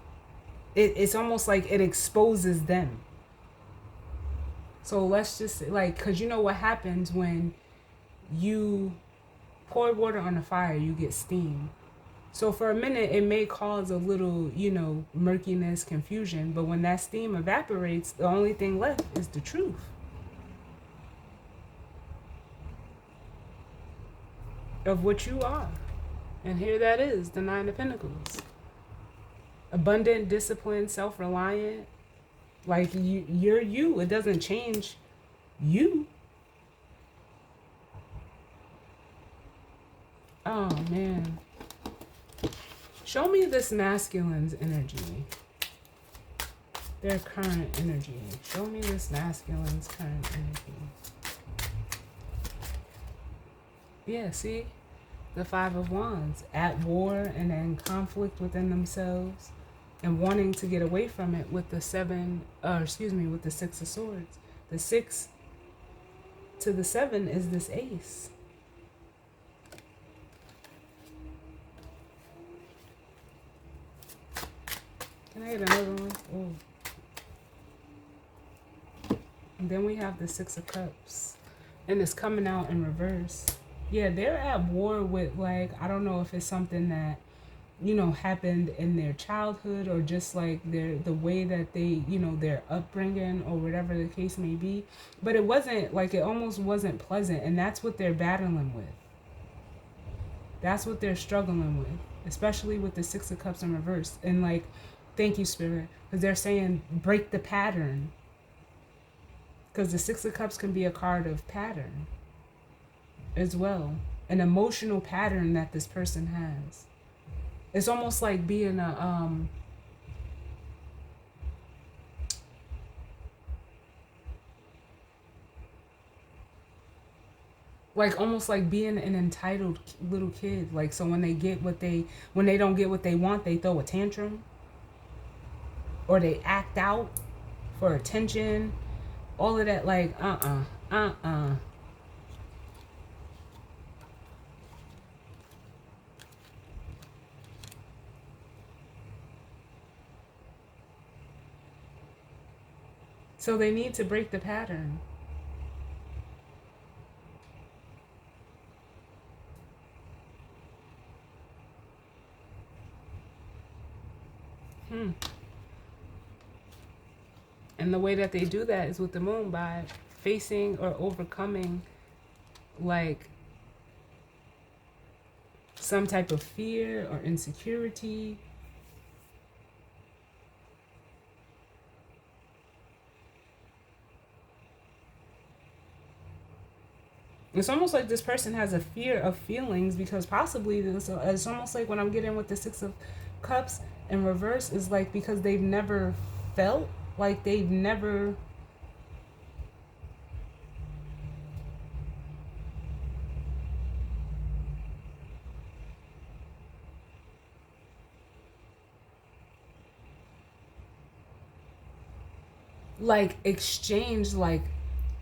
it's almost like it exposes them. So let's just, like, because you know what happens when you pour water on a fire, you get steam. So for a minute, it may cause a little, you know, murkiness, confusion. But when that steam evaporates, the only thing left is the truth of what you are. And here that is, the Nine of Pentacles. Abundant, disciplined, self-reliant. Like, you're you. It doesn't change you. Oh man. Show me this masculine's energy. Their current energy. Show me this masculine's current energy. Yeah, see? The Five of Wands. At war and in conflict within themselves and wanting to get away from it with the with the Six of Swords. The 6 to the 7 is this ace. Can I get another one? Oh. And then we have the Six of Cups. And it's coming out in reverse. Yeah, they're at war with, like, I don't know if it's something that, you know, happened in their childhood or just like the way that they, you know, their upbringing or whatever the case may be. But it wasn't, like, it almost wasn't pleasant. And that's what they're battling with. That's what they're struggling with. Especially with the Six of Cups in reverse. And, like, thank you, Spirit. Because they're saying break the pattern. Because the Six of Cups can be a card of pattern as well. An emotional pattern that this person has. It's almost like being a like almost like being an entitled little kid. Like, so when they don't get what they want, they throw a tantrum or they act out for attention. All of that, like, So they need to break the pattern. And the way that they do that is with the moon, by facing or overcoming, like, some type of fear or insecurity. It's almost like this person has a fear of feelings because possibly it's almost like when I'm getting with the Six of Cups in reverse is like because they've never felt, like they've never like exchanged like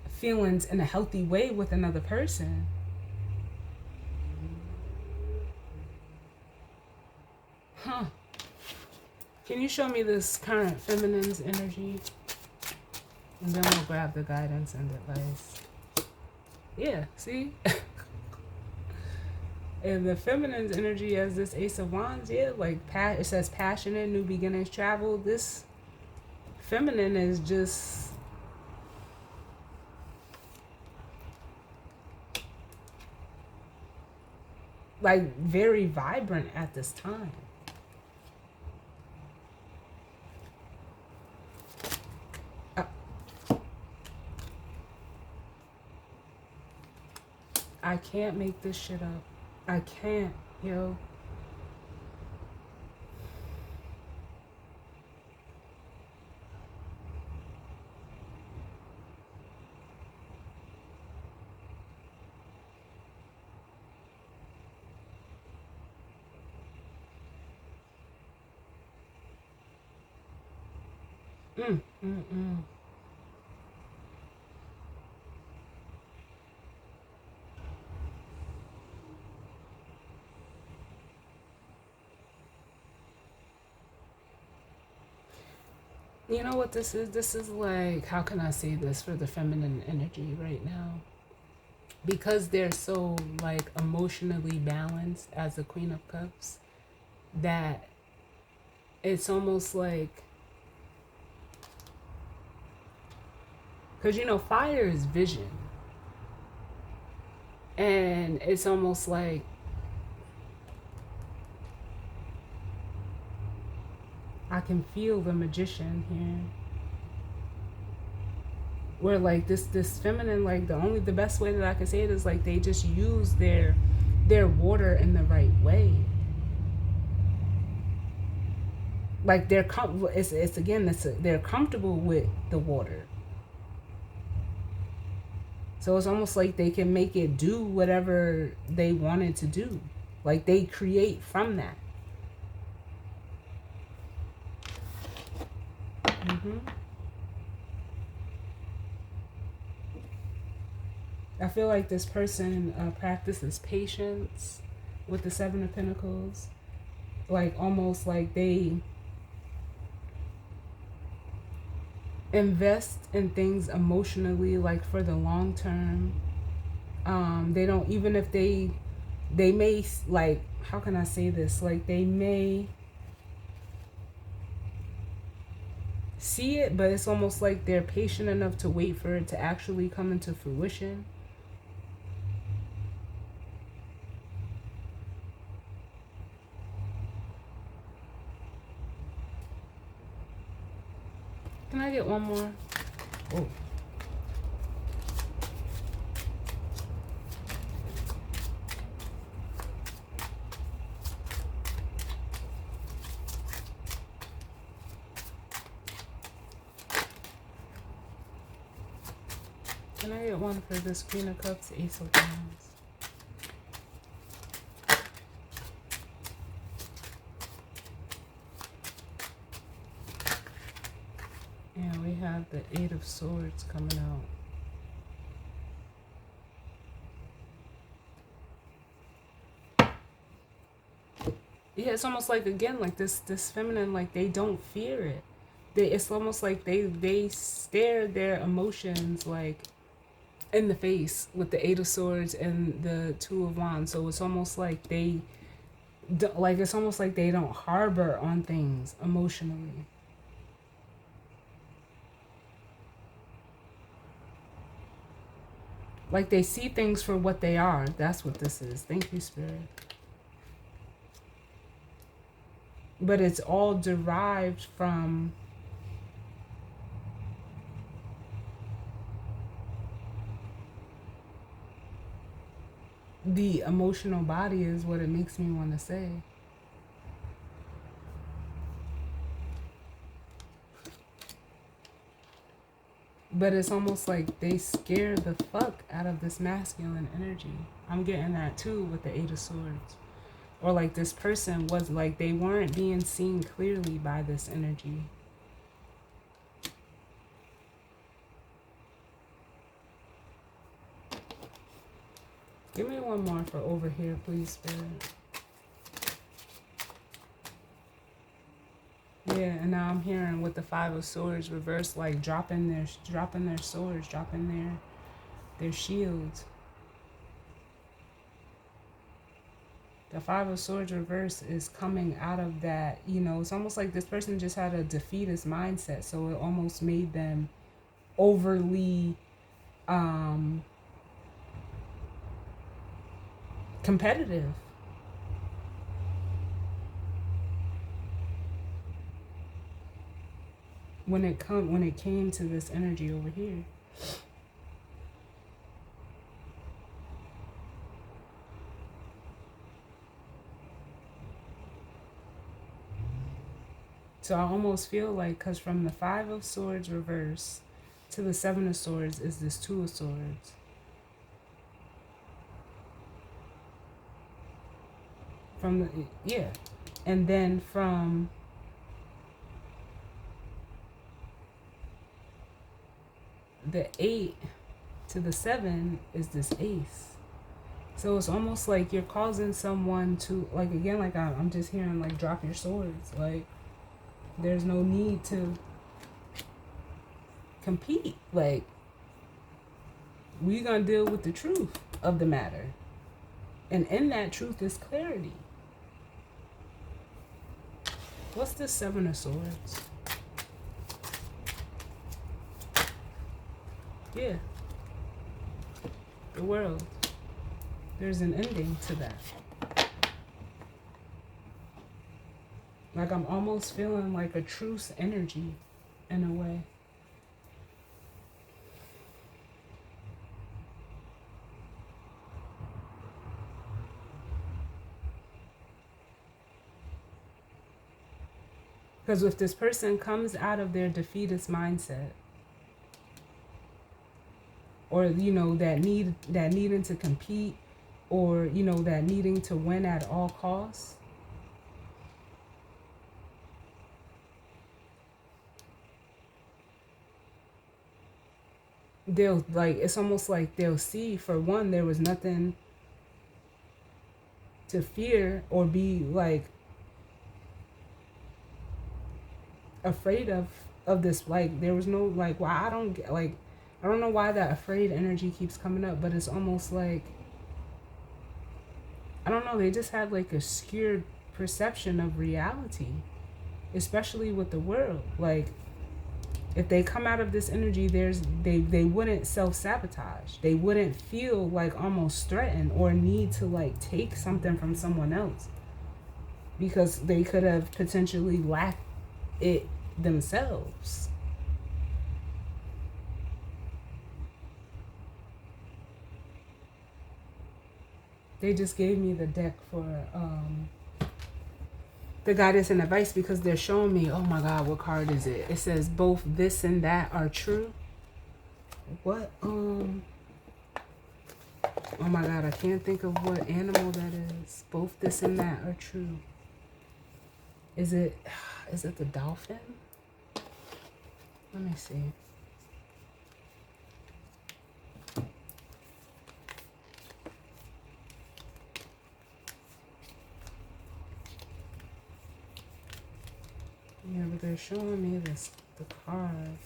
feelings in a healthy way with another person. Huh. Can you show me this current feminine's energy? And then we'll grab the guidance and advice. Yeah, see? And the feminine's energy as this Ace of Wands, yeah, like it says passionate, new beginnings, travel. This feminine is just like very vibrant at this time. I can't make this shit up. I can't, yo. Mm, mm, mm. You know what this is? This is like, how can I say this for the feminine energy right now? Because they're so like emotionally balanced as the Queen of Cups, that it's almost like, because you know fire is vision, and it's almost like I can feel the magician here, where like this feminine, like the best way that I can say it is like they just use their their water in the right way. Like they're they're comfortable with the water. So it's almost like they can make it do whatever they want it to do. Like they create from that. hmm I feel like this person practices patience with the Seven of Pentacles. Like almost like they invest in things emotionally, like for the long term. They don't, even if they may, like, how can I say this? Like they may see it, but it's almost like they're patient enough to wait for it to actually come into fruition. Can I get one more? Oh. Can I get one for this Queen of Cups, Ace of Wands? And we have the Eight of Swords coming out. Yeah, it's almost like, again, like this feminine, like they don't fear it. It's almost like they stare their emotions like in the face with the Eight of Swords and the Two of Wands. So it's almost like it's almost like they don't harbor on things emotionally. Like they see things for what they are. That's what this is. Thank you, Spirit. But it's all derived from the emotional body, is what it makes me want to say. But it's almost like they scare the fuck out of this masculine energy. I'm getting that too with the Eight of Swords. Or like this person was like, they weren't being seen clearly by this energy. Give me one more for over here, please, Spirit. Yeah, and now I'm hearing with the Five of Swords reverse, like dropping their swords, dropping their shields. The Five of Swords reverse is coming out of that, it's almost like this person just had a defeatist mindset. So it almost made them overly competitive. When it came to this energy over here. So I almost feel like, because from the Five of Swords reverse to the Seven of Swords is this Two of Swords. And then from the 8 to the 7 is this Ace. So it's almost like you're causing someone to, like, again, like I'm just hearing, like, drop your swords. Like, there's no need to compete. Like, we're going to deal with the truth of the matter. And in that truth is clarity. What's the Seven of Swords? Yeah. The world. There's an ending to that. Like, I'm almost feeling like a truce energy in a way. Because if this person comes out of their defeatist mindset, or that needing to compete, or that needing to win at all costs, they'll it's almost like they'll see, for one, there was nothing to fear or be afraid of this. There was no why I don't know why that afraid energy keeps coming up, but it's almost like, I don't know, they just had a skewed perception of reality, especially with the world. If they come out of this energy, they wouldn't self-sabotage. They wouldn't feel almost threatened or need to take something from someone else, because they could have potentially lacked it themselves. They just gave me the deck for the guidance and advice, because they're showing me, oh my God, what card is it? It says both this and that are true. What? Oh my God, I can't think of what animal that is. Both this and that are true. Is it the dolphin? Let me see. Yeah, but they're showing me the card.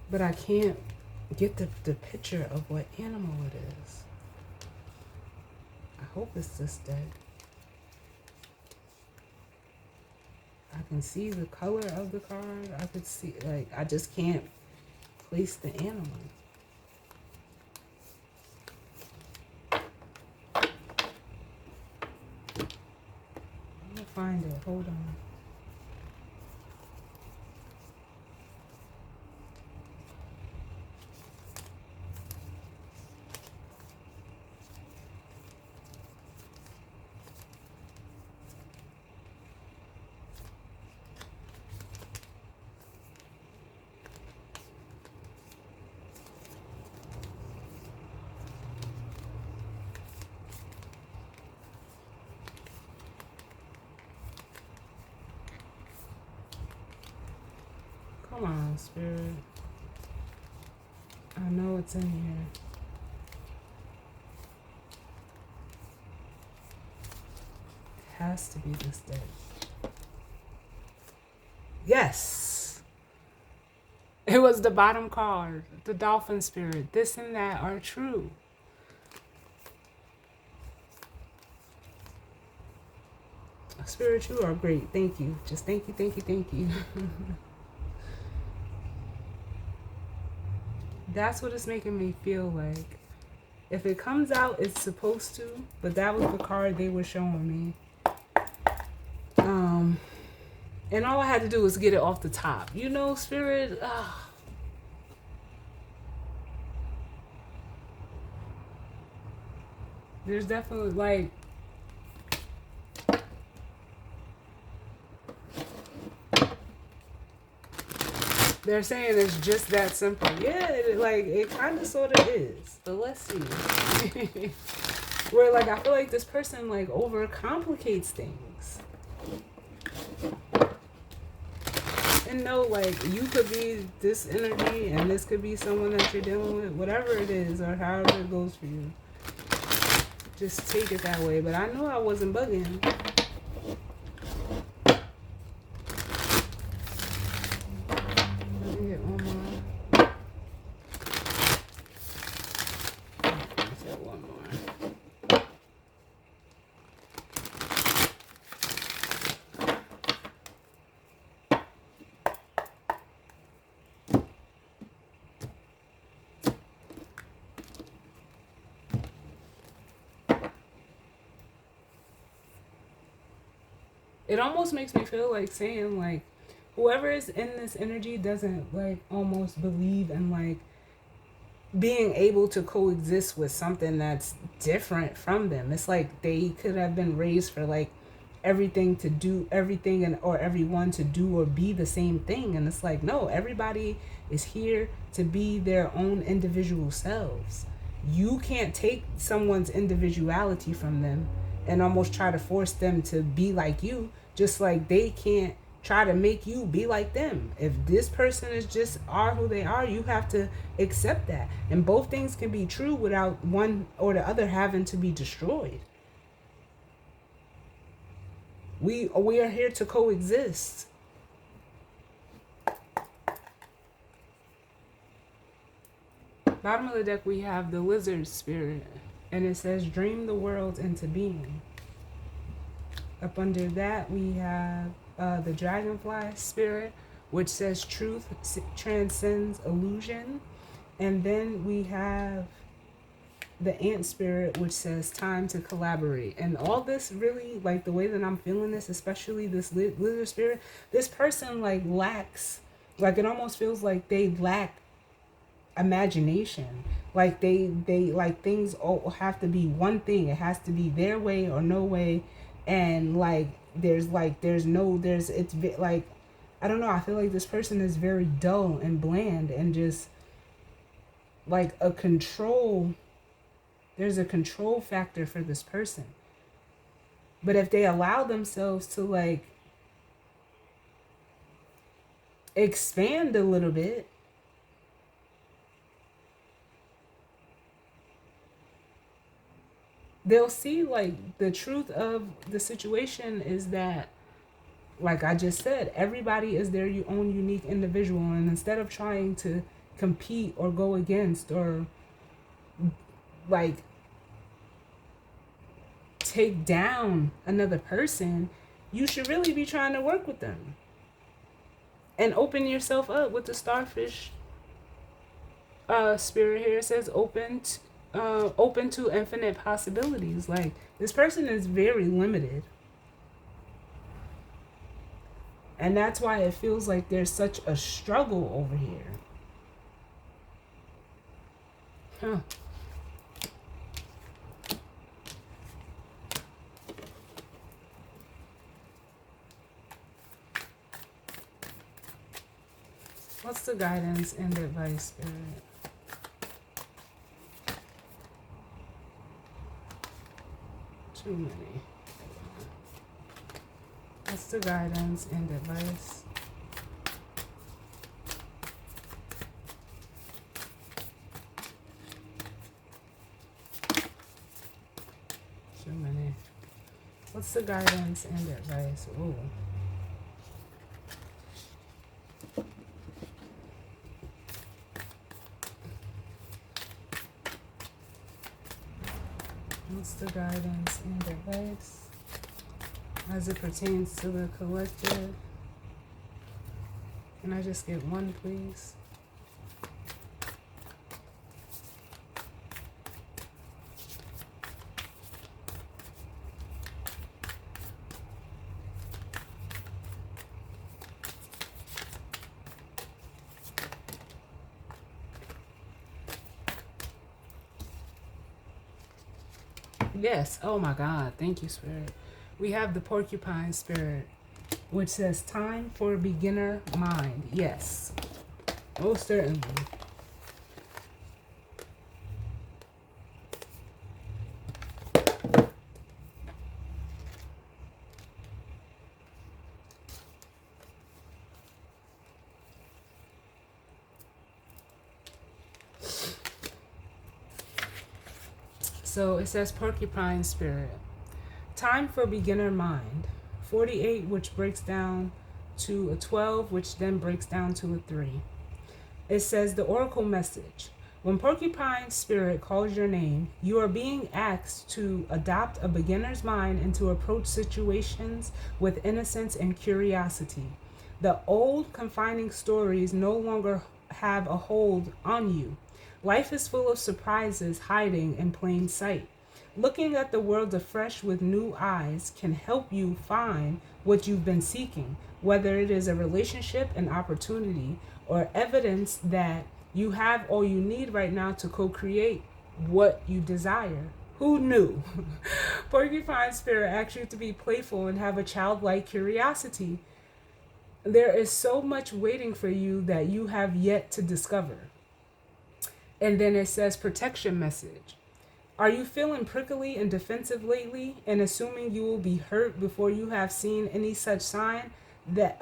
But I can't get the picture of what animal it is. I hope it's this deck. I can see the color of the card. I could see, I just can't place the animal. I'm gonna find it. Hold on. Come on, Spirit. I know it's in here. It has to be this deck. Yes! It was the bottom card. The dolphin spirit. This and that are true. Spirit, you are great. Thank you. Just thank you, thank you, thank you. That's what it's making me feel like. If it comes out, it's supposed to, but that was the card they were showing me. And all I had to do was get it off the top. Spirit, there's definitely they're saying it's just that simple. Yeah, it kind of sort of is. But let's see. Where I feel like this person overcomplicates things. And no, you could be this energy and this could be someone that you're dealing with, whatever it is or however it goes for you. Just take it that way. But I know I wasn't bugging. It almost makes me feel like saying whoever is in this energy doesn't almost believe in being able to coexist with something that's different from them. It's they could have been raised for everything and or everyone to do or be the same thing. And it's like, no, everybody is here to be their own individual selves. You can't take someone's individuality from them and almost try to force them to be like you, just like they can't try to make you be like them. If this person is just are who they are, you have to accept that. And both things can be true without one or the other having to be destroyed. We are here to coexist. Bottom of the deck, we have the lizard spirit, and it says dream the world into being. Up under that, we have the dragonfly spirit, which says truth transcends illusion. And then we have the ant spirit, which says time to collaborate. And all this really, like the way that I'm feeling this, especially this lizard spirit, this person like lacks, like it almost feels like they lack imagination. Like they like things all have to be one thing. It has to be their way or no way. And there's it's like, I don't know, I feel like this person is very dull and bland and just like a control. There's a control factor for this person. But if they allow themselves to like expand a little bit, they'll see like the truth of the situation is that, like I just said, everybody is their own unique individual. And instead of trying to compete or go against or like take down another person, you should really be trying to work with them and open yourself up. With the starfish spirit here, it says open to infinite possibilities. Like this person is very limited, and that's why it feels like there's such a struggle over here. Huh. What's the guidance and advice, Spirit? Too many. What's the guidance and advice? Too many. What's the guidance and advice? Ooh. What's the guidance and advice as it pertains to the collective? Can I just get one, please? Yes. Oh my God. Thank you, Spirit. We have the porcupine spirit, which says time for beginner mind. Yes. Most certainly. So it says porcupine spirit. Time for beginner mind. 48, which breaks down to a 12, which then breaks down to a 3. It says the oracle message. When porcupine spirit calls your name, you are being asked to adopt a beginner's mind and to approach situations with innocence and curiosity. The old confining stories no longer have a hold on you. Life is full of surprises hiding in plain sight. Looking at the world afresh with new eyes can help you find what you've been seeking, whether it is a relationship, an opportunity, or evidence that you have all you need right now to co-create what you desire. Who knew? Porcupine spirit asks you to be playful and have a childlike curiosity. There is so much waiting for you that you have yet to discover. And then it says protection message. Are you feeling prickly and defensive lately and assuming you will be hurt before you have seen any such sign that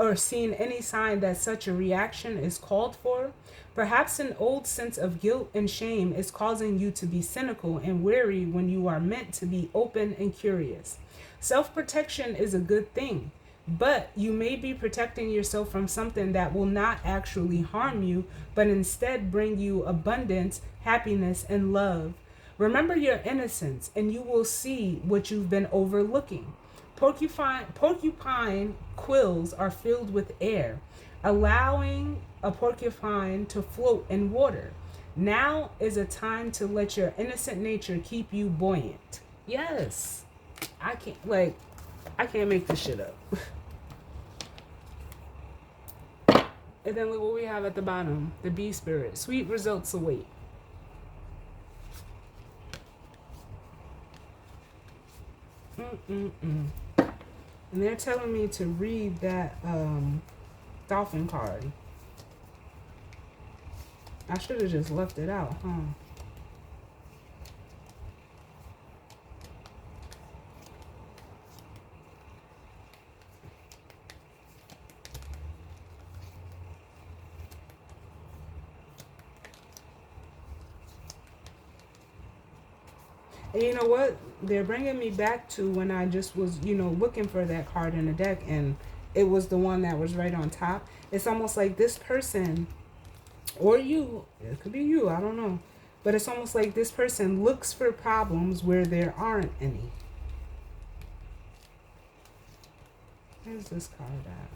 such a reaction is called for? Perhaps an old sense of guilt and shame is causing you to be cynical and wary when you are meant to be open and curious. Self-protection is a good thing, but you may be protecting yourself from something that will not actually harm you, but instead bring you abundance, happiness, and love. Remember your innocence, and you will see what you've been overlooking. Porcupine quills are filled with air, allowing a porcupine to float in water. Now is a time to let your innocent nature keep you buoyant. Yes. I can't make this shit up. And then look what we have at the bottom. The bee spirit. Sweet results await. And they're telling me to read that dolphin card. I should have just left it out, huh? And you know what? They're bringing me back to when I just was, looking for that card in the deck, and it was the one that was right on top. It's almost like this person, or you, it could be you, I don't know. But it's almost like this person looks for problems where there aren't any. Where's this card at?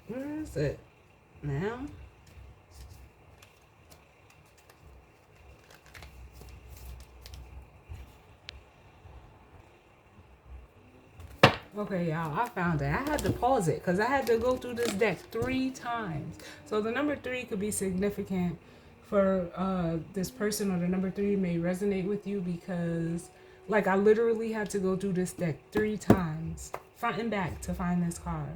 Where is it now? Okay, y'all, I found it. I had to pause it because I had to go through this deck 3 times. So the number 3 could be significant for this person, or the number 3 may resonate with you because, like, I literally had to go through this deck 3 times, front and back, to find this card.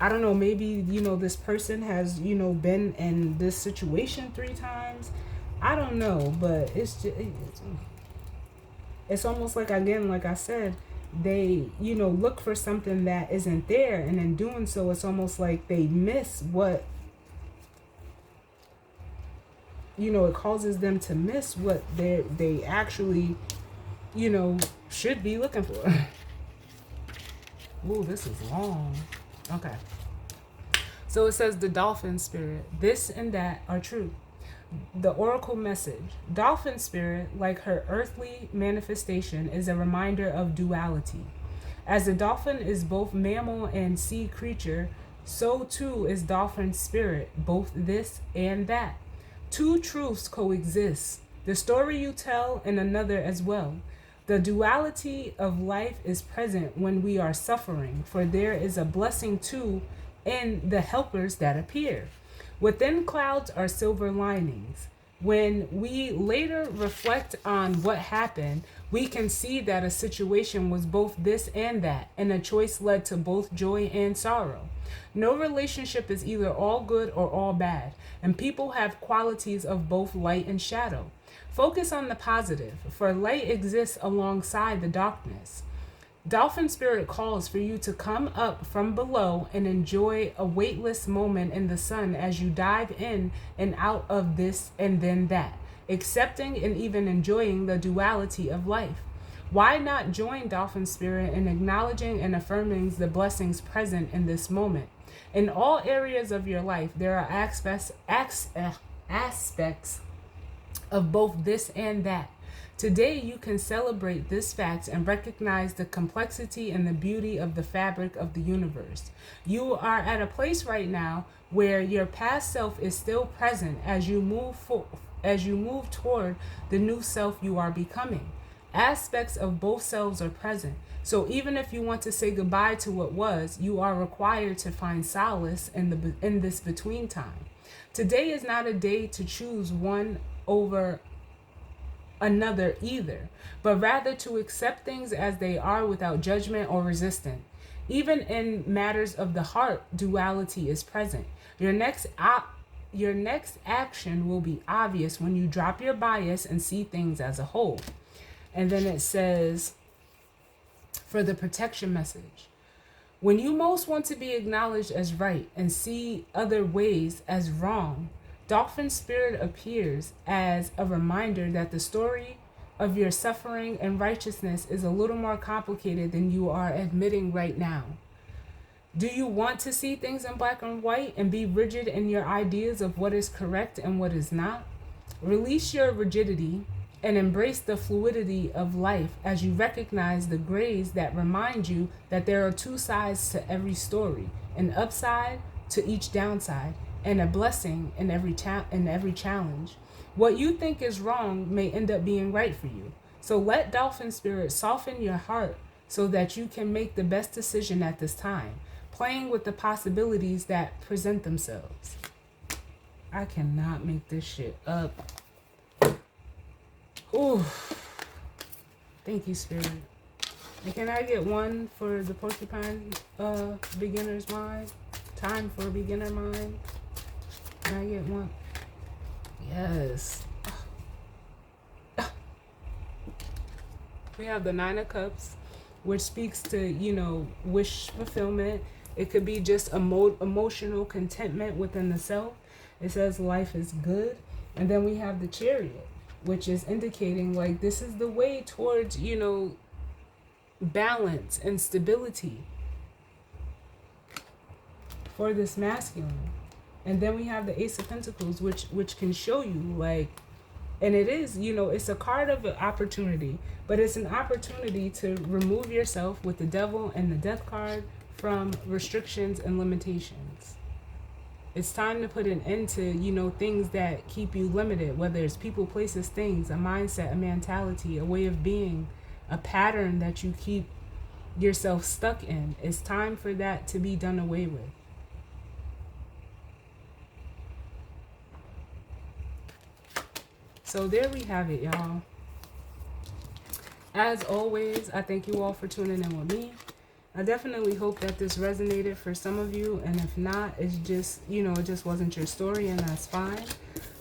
I don't know, maybe, this person has, been in this situation 3 times. I don't know, but it's almost like, again, like I said, they, look for something that isn't there, and in doing so, it's almost like they miss what, it causes them to miss what they actually, should be looking for. Ooh, this is long. Okay. So it says the dolphin spirit. This and that are true. The oracle message. Dolphin spirit, like her earthly manifestation, is a reminder of duality. As the dolphin is both mammal and sea creature, so too is dolphin spirit, both this and that. 2 truths coexist. The story you tell and another as well. The duality of life is present when we are suffering, for there is a blessing too in the helpers that appear. Within clouds are silver linings. When we later reflect on what happened, we can see that a situation was both this and that, and a choice led to both joy and sorrow. No relationship is either all good or all bad, and people have qualities of both light and shadow. Focus on the positive, for light exists alongside the darkness. Dolphin spirit calls for you to come up from below and enjoy a weightless moment in the sun as you dive in and out of this and then that, accepting and even enjoying the duality of life. Why not join Dolphin spirit in acknowledging and affirming the blessings present in this moment? In all areas of your life, there are aspects of both this and that. Today, you can celebrate this fact and recognize the complexity and the beauty of the fabric of the universe. You are at a place right now where your past self is still present as you move toward the new self you are becoming. Aspects of both selves are present. So even if you want to say goodbye to what was, you are required to find solace in this between time. Today is not a day to choose one over another either, but rather to accept things as they are without judgment or resistance. Even in matters of the heart, duality is present. Your next action will be obvious when you drop your bias and see things as a whole. And then it says, for the protection message, when you most want to be acknowledged as right and see other ways as wrong, Dolphin Spirit appears as a reminder that the story of your suffering and righteousness is a little more complicated than you are admitting right now. Do you want to see things in black and white and be rigid in your ideas of what is correct and what is not? Release your rigidity and embrace the fluidity of life as you recognize the grays that remind you that there are two sides to every story, an upside to each downside, and a blessing in every challenge. What you think is wrong may end up being right for you. So let Dolphin Spirit soften your heart so that you can make the best decision at this time, playing with the possibilities that present themselves. I cannot make this shit up. Ooh. Thank you, Spirit. And can I get one for the porcupine beginner's mind? Time for a beginner mind. Can I get one? Yes. We have the Nine of Cups, which speaks to, wish fulfillment. It could be just emotional contentment within the self. It says life is good. And then we have the Chariot, which is indicating like this is the way towards, balance and stability for this masculine. And then we have the Ace of Pentacles, which can show you like, and it is, it's a card of an opportunity, but it's an opportunity to remove yourself with the Devil and the Death card from restrictions and limitations. It's time to put an end to, things that keep you limited, whether it's people, places, things, a mindset, a mentality, a way of being, a pattern that you keep yourself stuck in. It's time for that to be done away with. So there we have it, y'all. As always, I thank you all for tuning in with me. I definitely hope that this resonated for some of you. And if not, it's just, it just wasn't your story, and that's fine.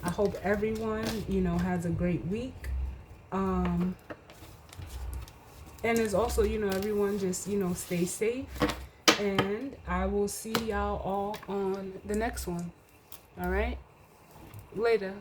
I hope everyone, has a great week. And it's also, everyone just, stay safe. And I will see y'all all on the next one. All right? Later.